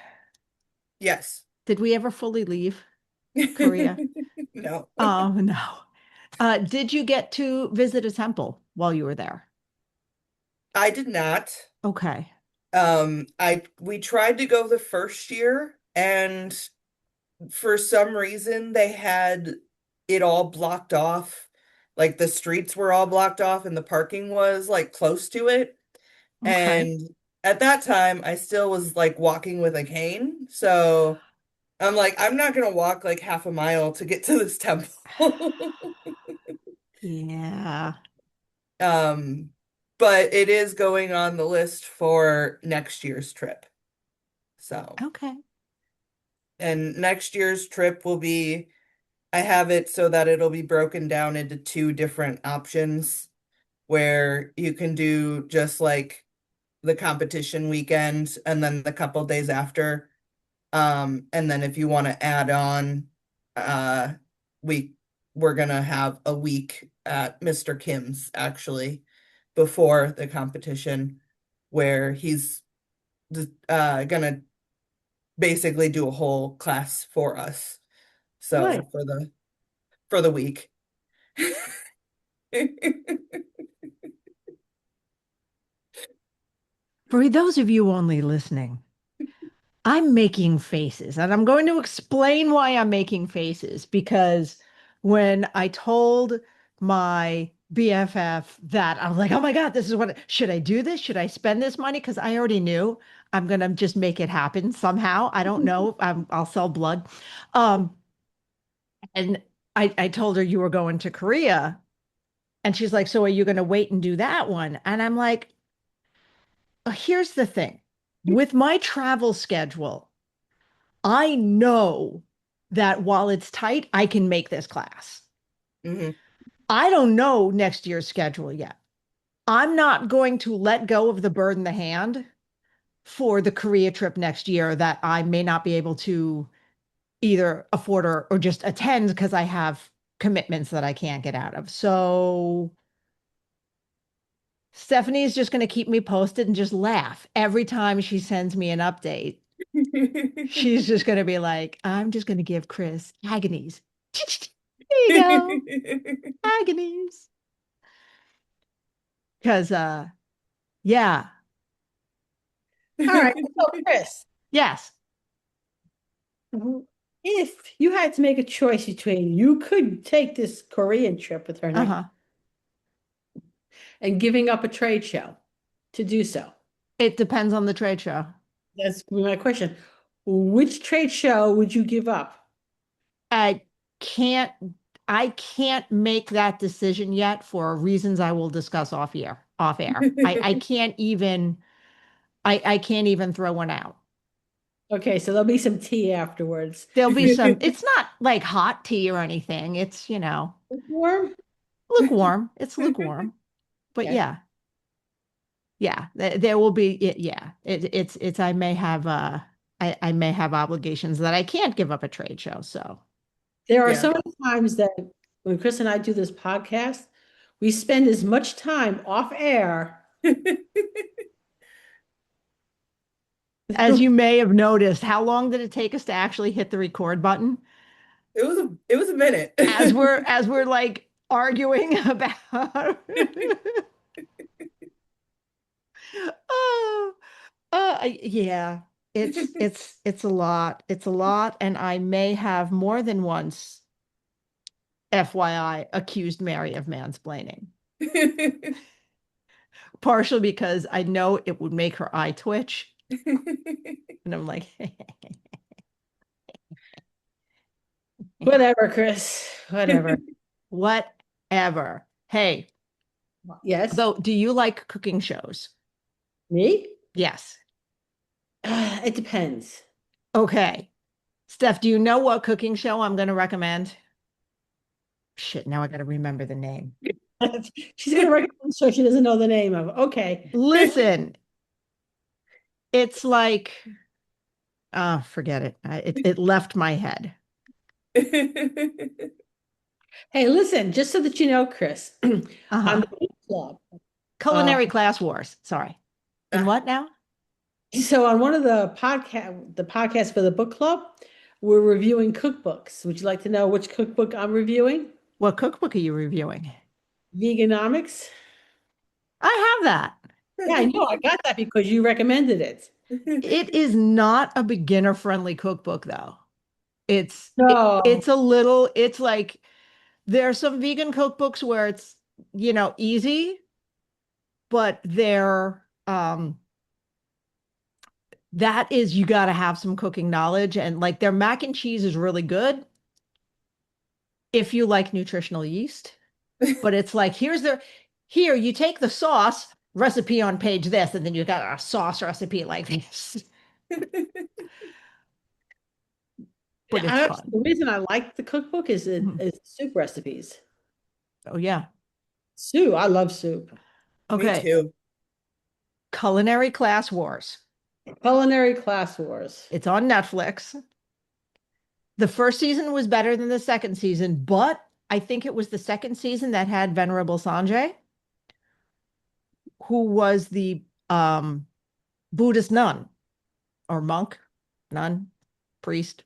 Yes. Did we ever fully leave Korea? No. Oh, no. Did you get to visit a temple while you were there? I did not. Okay. We tried to go the first year, and for some reason they had it all blocked off. Like the streets were all blocked off and the parking was like close to it. Okay. And at that time I still was like walking with a cane. So I'm like, I'm not gonna walk like half a mile to get to this temple. Yeah. Um, but it is going on the list for next year's trip. So, Okay. and next year's trip will be, I have it so that it'll be broken down into two different options where you can do just like the competition weekend and then the couple days after. And then if you want to add on, uh, we we're gonna have a week at Mr. Kim's actually before the competition where he's gonna basically do a whole class for us. Good. So for the week. For those of you only listening, I'm making faces, and I'm going to explain why I'm making faces because when I told my BFF that, I was like, oh my God, this is what, should I do this? Should I spend this money? Because I already knew I'm going to just make it happen somehow. I don't know. I'll sell blood. Um, and I told her you were going to Korea. And she's like, so are you going to wait and do that one? And I'm like, here's the thing with my travel schedule, I know that while it's tight, I can make this class. Hmm. I don't know next year's schedule yet. I'm not going to let go of the bird in the hand for the Korea trip next year that I may not be able to either afford or just attend because I have commitments that I can't get out of. So Stephenie is just going to keep me posted and just laugh every time she sends me an update. She's just going to be like, I'm just going to give Chris agonies. There you go. Agonies. Because, yeah. All right. So, Chris, Yes. if you had to make a choice between you could take this Korean trip with her next Uh-huh. and giving up a trade show to do so. It depends on the trade show. That's my question. Which trade show would you give up? I can't I can't make that decision yet for reasons I will discuss off air. I can't even throw one out. Okay, so there'll be some tea afterwards. There'll be some, it's not like hot tea or anything. It's, Warm? lukewarm. It's lukewarm. But Okay. yeah. Yeah, there will be yeah. It's I may have obligations that I can't give up a trade show. So There are Yeah. so many times that when Chris and I do this podcast, we spend as much time off air. as you may have noticed, how long did it take us to actually hit the record button? It was a minute. As we're like arguing about oh, yeah. it's a lot. It's a lot, and I may have more than once, FYI, accused Mary of mansplaining. Partially because I know it would make her eye twitch. And I'm like, Whatever, Chris. Whatever. whatever. Hey, Yes. though, do you like cooking shows? Me? Yes. It depends. Okay. Steph, do you know what cooking show I'm going to recommend? Shit, now I got to remember the name. She's gonna recommend so she doesn't know the name of. Okay. Listen, it's like, forget it. It left my head. Hey, listen, just so that you know, Chris, on Uh-huh. the book club. Culinary Class Wars. Sorry. In what now? So on one of the podcasts for the book club, we're reviewing cookbooks. Would you like to know which cookbook I'm reviewing? What cookbook are you reviewing? Veganomics. I have that. Yeah, I know. I got that because you recommended it. It is not a beginner-friendly cookbook, though. No. It's a little, it's like there are some vegan cookbooks where it's, easy, but that is, you got to have some cooking knowledge, and like their mac and cheese is really good if you like nutritional yeast. But it's like, here, you take the sauce recipe on page this, and then you got a sauce recipe like this. But it's fun. The reason I like the cookbook is soup recipes. Oh, yeah. Soup. I love soup. Okay. Me too. Culinary Class Wars. Culinary Class Wars. It's on Netflix. The first season was better than the second season, but I think it was the second season that had Venerable Sanjay, who was the Buddhist nun or monk, nun, priest.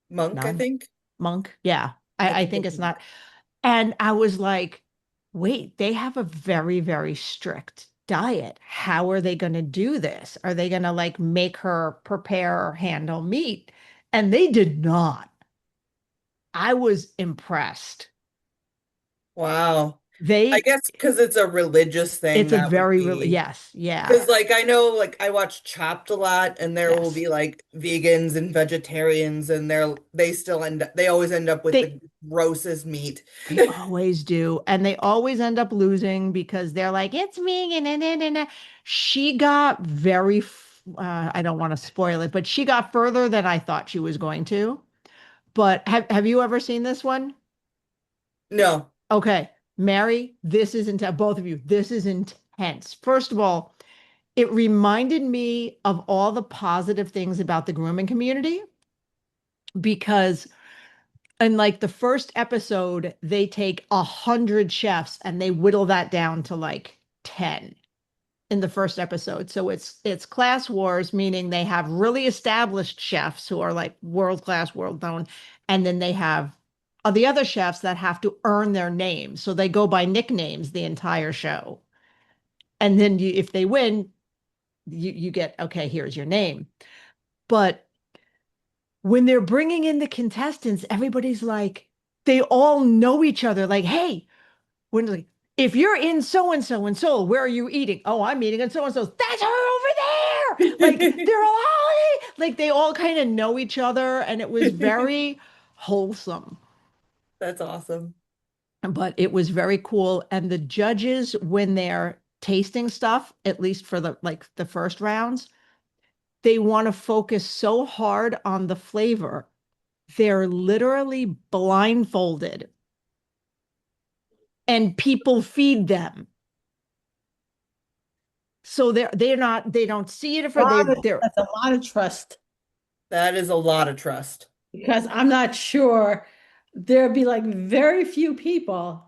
Monk, Nun? I think. Monk. Yeah. I think it's not. And I was like, wait, they have a very, very strict diet. How are they going to do this? Are they going to like make her prepare or handle meat? And they did not. I was impressed. Wow. They, I guess because it's a religious thing. it's a that very, would be... yes, yeah. Because like I know like I watch Chopped a lot and there will Yes. be like vegans and vegetarians and they always end up with the grossest meat. They always do. And they always end up losing because they're like, it's vegan. And she got very, I don't want to spoil it, but she got further than I thought she was going to. But have you ever seen this one? No. Okay. Mary, this is intense. Both of you, this is intense. First of all, it reminded me of all the positive things about the grooming community because in like the first episode, they take 100 chefs and they whittle that down to like 10 in the first episode. So it's class wars, meaning they have really established chefs who are like world-class, world known, and then they have the other chefs that have to earn their names. So they go by nicknames the entire show. And then if they win, you get, okay, here's your name. But when they're bringing in the contestants, everybody's like, they all know each other. Like, hey, when like, if you're in so-and-so in Seoul, where are you eating? Oh, I'm eating in so-and-so. That's her over there. Like they're all like they all kind of know each other, and it was very wholesome. That's awesome. But it was very cool. And the judges, when they're tasting stuff, at least for the first rounds, they want to focus so hard on the flavor. They're literally blindfolded and people feed them. So they don't see it for That's a lot of trust. That is a lot of trust. Because I'm not sure there'd be like very few people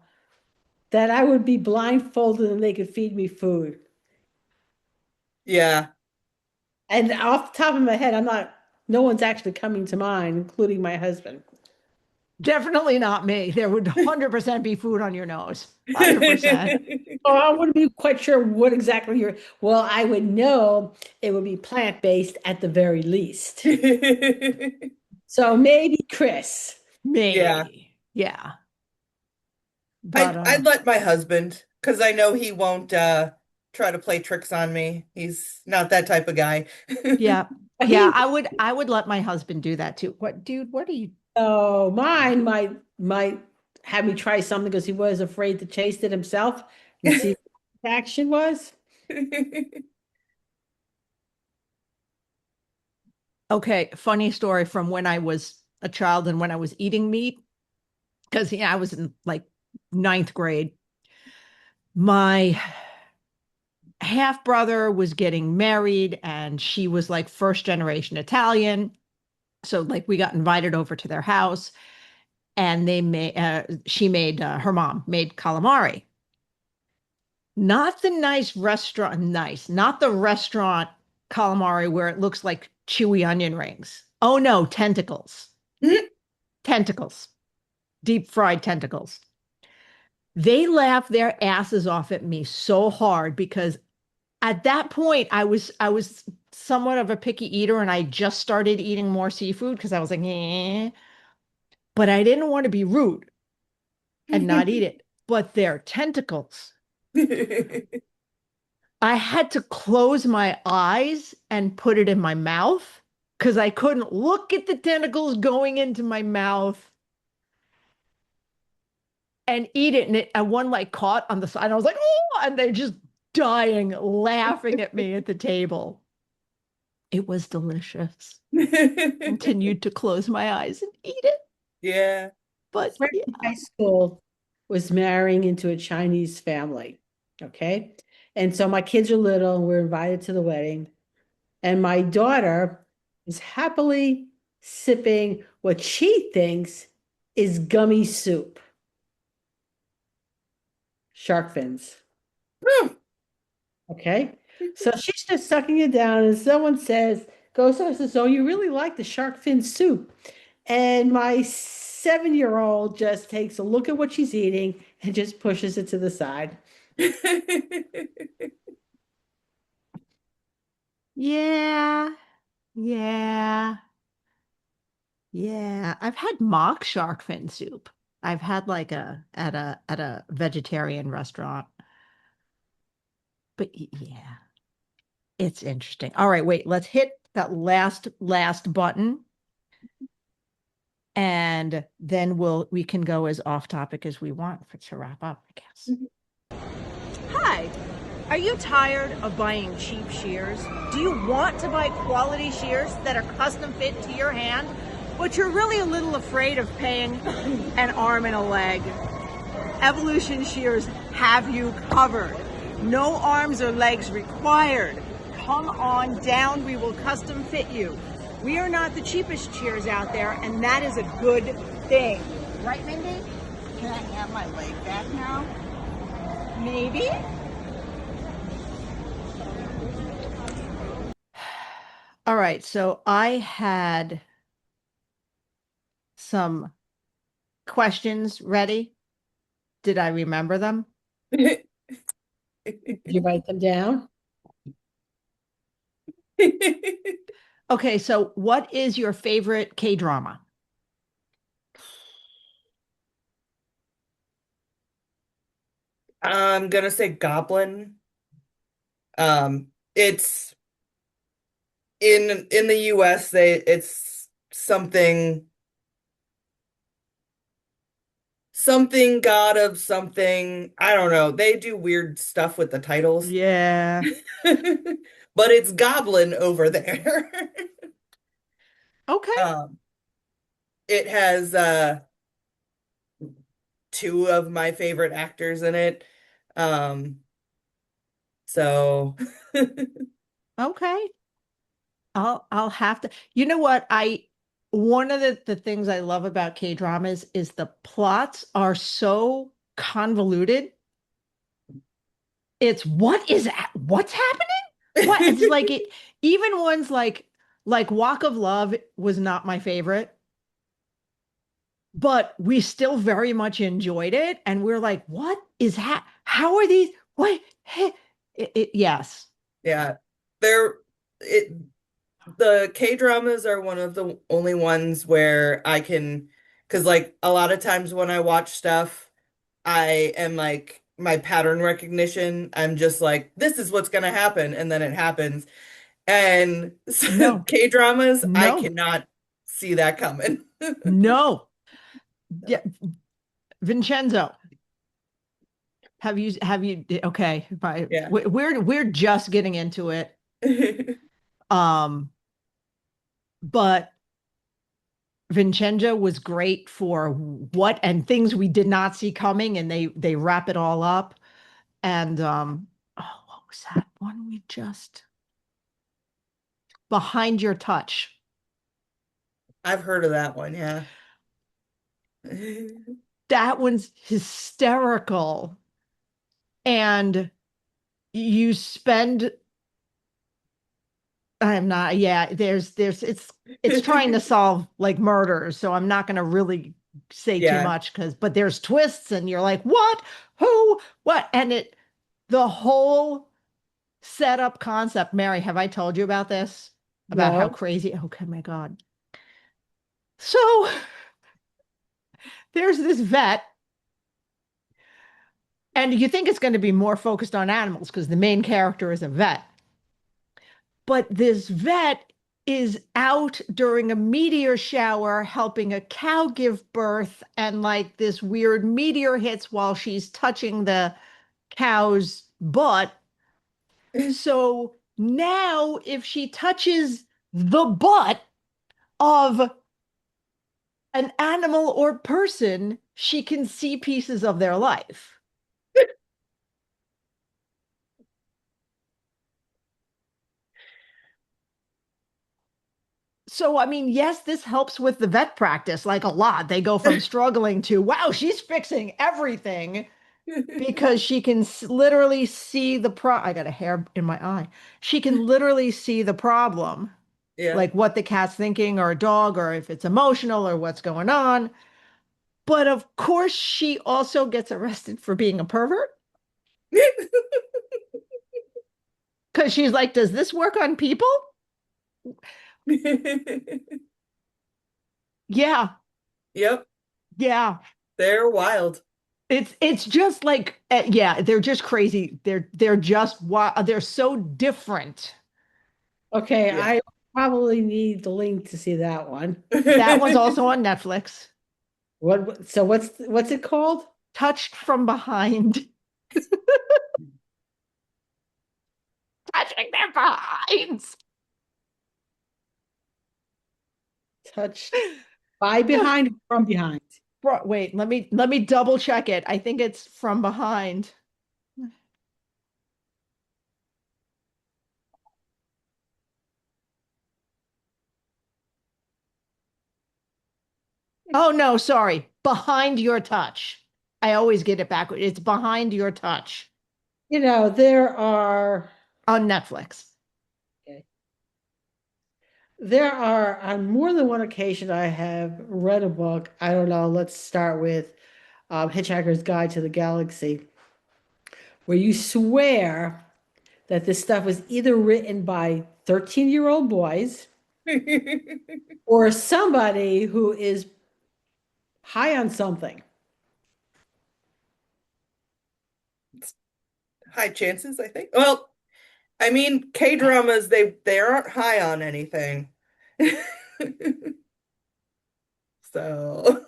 that I would be blindfolded and they could feed me food. Yeah. And off the top of my head, no one's actually coming to mind, including my husband. Definitely not me. There would 100% be food on your nose. 100%. Oh, I wouldn't be quite sure what exactly well, I would know it would be plant-based at the very least. So maybe Chris. Yeah. Maybe. Yeah. But I'd let my husband, because I know he won't try to play tricks on me. He's not that type of guy. yeah. But Yeah, he, I would let my husband do that too. What, dude, what are you? oh, mine might have me try something because he was afraid to taste it himself and see what the action was. Okay, funny story from when I was a child and when I was eating meat, because I was in like ninth grade. My half brother was getting married and she was like first generation Italian. So like we got invited over to their house and her mom made calamari. Not the nice restaurant, not the restaurant calamari where it looks like chewy onion rings. Oh no, tentacles. Tentacles. Deep fried tentacles. They laughed their asses off at me so hard because at that point I was somewhat of a picky eater and I just started eating more seafood because I was like, eh. But I didn't want to be rude and not eat it. But their tentacles, I had to close my eyes and put it in my mouth because I couldn't look at the tentacles going into my mouth and eat it. And one like caught on the side. And I was like, oh, and they're just dying, laughing at me at the table. It was delicious. Continued to close my eyes and eat it. Yeah. But Friend yeah. in high school was marrying into a Chinese family. Okay. And so my kids are little and we're invited to the wedding. And my daughter is happily sipping what she thinks is gummy soup, shark fins. Hmm. Okay. So she's just sucking it down, and someone says, oh, you really like the shark fin soup. And my 7-year-old just takes a look at what she's eating and just pushes it to the side. Yeah. Yeah. Yeah. I've had mock shark fin soup. I've had like at a vegetarian restaurant. But yeah, it's interesting. All right, wait, let's hit that last button and then we can go as off topic as we want to wrap up, I guess. Hi. Are you tired of buying cheap shears? Do you want to buy quality shears that are custom fit to your hand, but you're really a little afraid of paying an arm and a leg? Evolution Shears have you covered. No arms or legs required. Come on down, we will custom fit you. We are not the cheapest shears out there, and that is a good thing. Right, Mindy? Can I have my leg back now? Maybe? All right, so I had some questions ready. Did I remember them? Did you write them down? Okay, so what is your favorite K-drama? I'm gonna say Goblin. It's in the US, it's something god of something. I don't know. They do weird stuff with the titles. Yeah. But it's Goblin over there. Okay. Um, it has two of my favorite actors in it. Um, so Okay. I'll have to. You know what? One of the things I love about K-dramas is the plots are so convoluted. It's what's happening? What? It's like even ones like Walk of Love was not my favorite, but we still very much enjoyed it. And we're like, how are these? Wait, yes. Yeah. They're it the K-dramas are one of the only ones where I can, because like a lot of times when I watch stuff, I am like my pattern recognition, I'm just like, this is what's gonna happen, and then it happens. And No, K-dramas, I no, cannot see that coming. no. Yeah, Vincenzo, okay, Yeah. we're just getting into it. Um, but Vincenzo was great for what and things we did not see coming, and they wrap it all up. And oh, what was that one we just Behind Your Touch? I've heard of that one, yeah. That one's hysterical. And you spend I'm not, yeah, there's it's trying to solve like murders, so I'm not gonna really say too Yeah. much but there's twists and you're like, what? Who? What? And the whole setup concept, Mary, have I told you about this? About how No. crazy, okay, my God. So there's this vet, and you think it's going to be more focused on animals because the main character is a vet. But this vet is out during a meteor shower helping a cow give birth, and like this weird meteor hits while she's touching the cow's butt. So now, if she touches the butt of an animal or person, she can see pieces of their life. So, I mean, yes, this helps with the vet practice like a lot. They go from struggling to, wow, she's fixing everything because she can literally see I got a hair in my eye. She can literally see the problem, Yeah. like what the cat's thinking or a dog, or if it's emotional or what's going on. But of course, she also gets arrested for being a pervert because she's like, does this work on people? Yeah, Yep. yeah. They're wild. It's just like yeah, they're just crazy. They're just they're so different. Okay, Yeah. I probably need the link to see that one. That one's also on Netflix. So what's it called? Touched from Behind. Touching their behinds. Touched by behind, from behind. Wait, let me double check it. I think it's From Behind. Oh no, sorry. Behind Your Touch. I always get it backwards. It's Behind Your Touch You know, there are on Netflix. okay. There are on more than one occasion I have read a book. I don't know, let's start with Hitchhiker's Guide to the Galaxy, where you swear that this stuff was either written by 13-year-old boys or somebody who is high on something. High chances, I think. Well, I mean, K-dramas, they aren't high on anything. So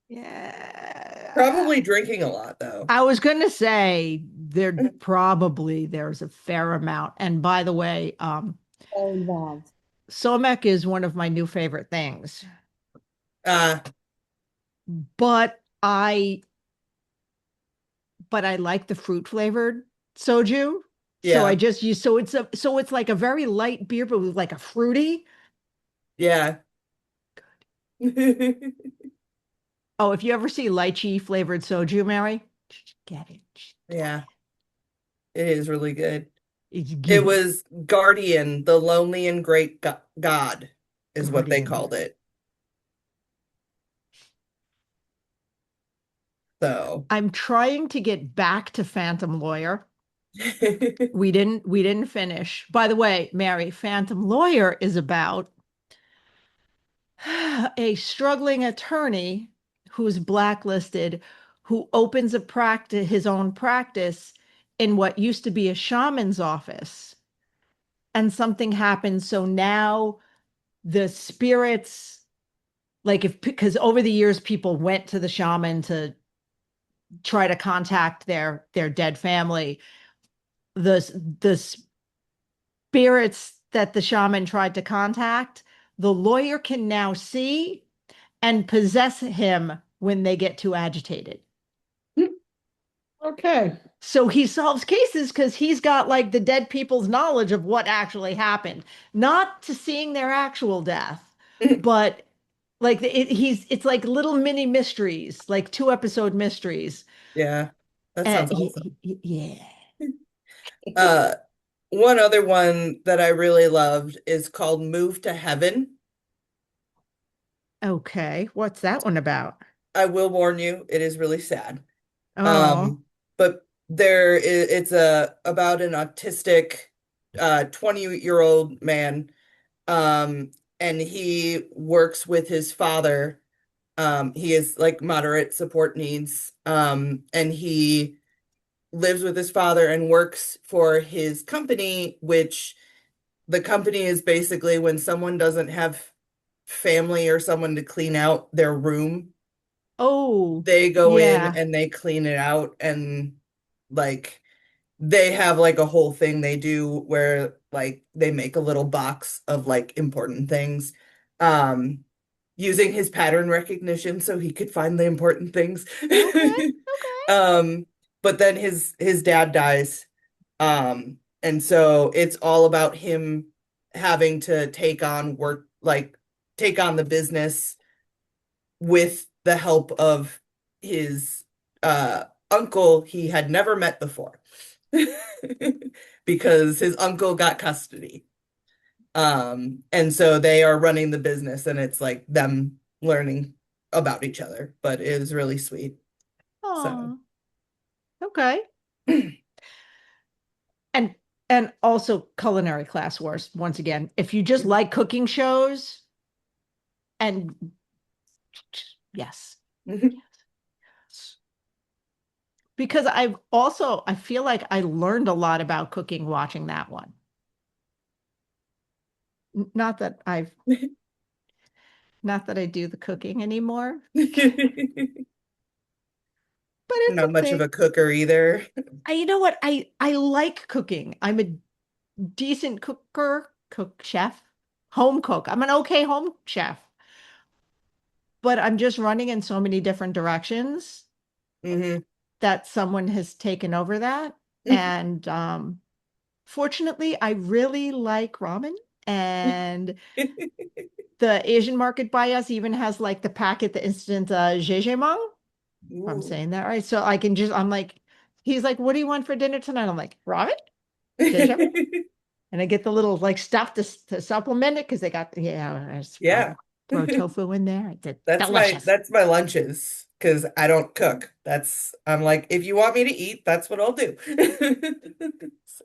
Yeah. probably drinking a lot though. I was going to say there's a fair amount. And by the way, All involved. Somek is one of my new favorite things. Uh But I like the fruit flavored soju. So I yeah. just use so it's like a very light beer, but with like a fruity. Yeah. Oh, if you ever see lychee flavored soju, Mary, just get it. Yeah, it is really good. It's It good. was Guardian, the Lonely and Great God is what they Guardian. called it. So I'm trying to get back to Phantom Lawyer. We didn't finish. By the way, Mary, Phantom Lawyer is about a struggling attorney who's blacklisted, who opens his own practice in what used to be a shaman's office. And something happens. So now the spirits, because over the years, people went to the shaman to try to contact their dead family. The spirits that the shaman tried to contact, the lawyer can now see and possess him when they get too agitated. Okay. So he solves cases because he's got like the dead people's knowledge of what actually happened, not to seeing their actual death, but like it's like little mini mysteries, like 2-episode mysteries. yeah, that And sounds awesome. yeah. Uh, one other one that I really loved is called Move to Heaven. Okay, what's that one about? I will warn you, it is really sad. Oh, But it's about an autistic 20-year-old man. And he works with his father. He is like moderate support needs. And he lives with his father and works for his company, which the company is basically when someone doesn't have family or someone to clean out their room, oh, they go in yeah. and they clean it out, and like they have like a whole thing they do where like they make a little box of like important things, um using his pattern recognition so he could find the important things. Okay, okay. um but then his dad dies, and so it's all about him having to take on work, like take on the business with the help of his uncle he had never met before. Because his uncle got custody. And so they are running the business, and it's like them learning about each other, but it is really sweet. So Oh, okay. And and also culinary class wars once again. If you just like cooking shows, and yes, because I feel like I learned a lot about cooking watching that one. Not that I do the cooking anymore, but it's not a much of thing. a cooker either. You know what? I like cooking. I'm a decent chef, home cook. I'm an okay home chef, but I'm just running in so many different directions Hmm. that someone has taken over that. And fortunately, I really like ramen, and the Asian market by us even has like the packet, the instant jjimang. If I'm Ooh. saying that right. So I can just, I'm like, he's like, what do you want for dinner tonight? I'm like, ramen, jjimang. And I get the little like stuff to supplement it because they got, yeah, I just Yeah. throw tofu in there. It's That's my delicious. that's my lunches because I don't cook. I'm like, if you want me to eat, that's what I'll do. So,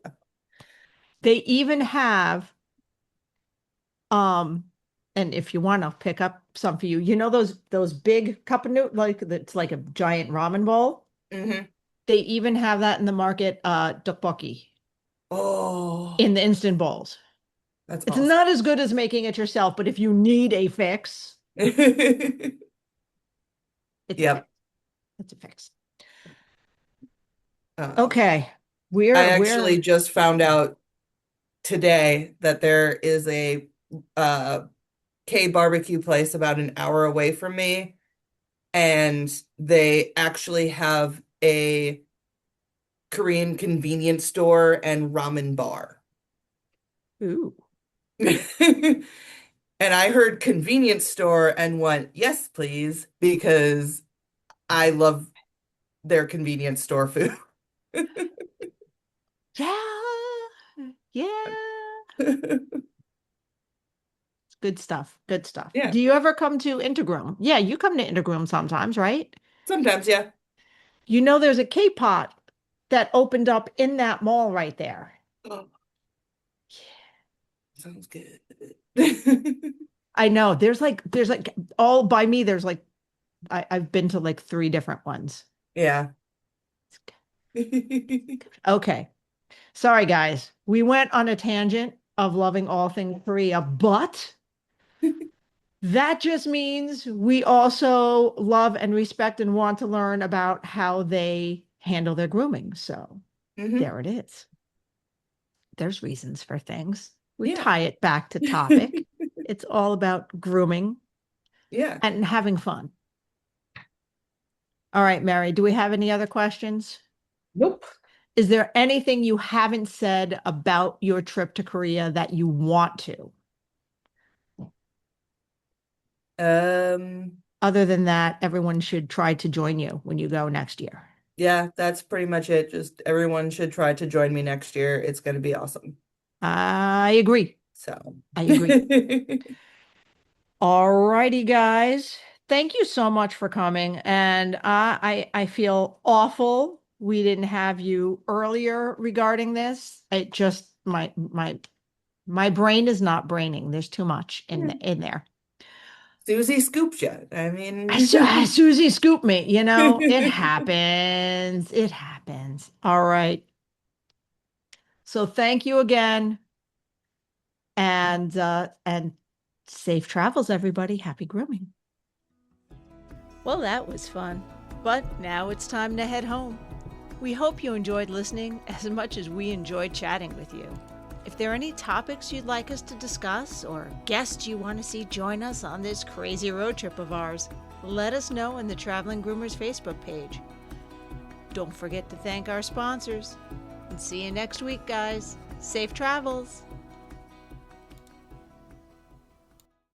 They even have, um, and if you want, I'll pick up some for you. You know those big cup of noodle, like it's like a giant ramen bowl. mhm. They even have that in the market, tteokbokki Oh, in the instant bowls. that's It's awesome. not as good as making it yourself, but if you need a fix, it's a fix. Yep. It's a fix. Um, Okay. I We're actually just found out today that there is a uh K barbecue place about an hour away from me, and they actually have a Korean convenience store and ramen bar. ooh. And I heard convenience store and went, yes, please, because I love their convenience store food. Yeah. Yeah. Good stuff. Good stuff. Yeah, Do you ever come to Intergroom? Yeah, you come to Intergroom sometimes, right? sometimes, yeah. You know, there's a K-pot that opened up in that mall right there. Oh, sounds good. I know. There's like all by me. There's like I've been to like 3 different ones. Yeah. Okay. Sorry, guys. We went on a tangent of loving all things Korea, but that just means we also love and respect and want to learn about how they handle their grooming. So there it is. There's reasons for things. We tie it back to topic. It's all about grooming and having fun. All right, Mary, do we have any other questions? Nope. Is there anything you haven't said about your trip to Korea that you want to? Other than that, everyone should try to join you when you go next year. Yeah, that's pretty much it. Just everyone should try to join me next year. It's going to be awesome. I agree. So I agree. All righty, guys. Thank you so much for coming. And I feel awful we didn't have you earlier regarding this. It just my brain is not braining. There's too much in there. Susie scooped you. I mean, Susie scooped me. You know, it happens. It happens. All right. So thank you again. And safe travels, everybody. Happy grooming. Well, that was fun. But now it's time to head home. We hope you enjoyed listening as much as we enjoyed chatting with you. If there are any topics you'd like us to discuss or guests you want to see join us on this crazy road trip of ours, let us know in the Traveling Groomers Facebook page. Don't forget to thank our sponsors. And see you next week, guys. Safe travels.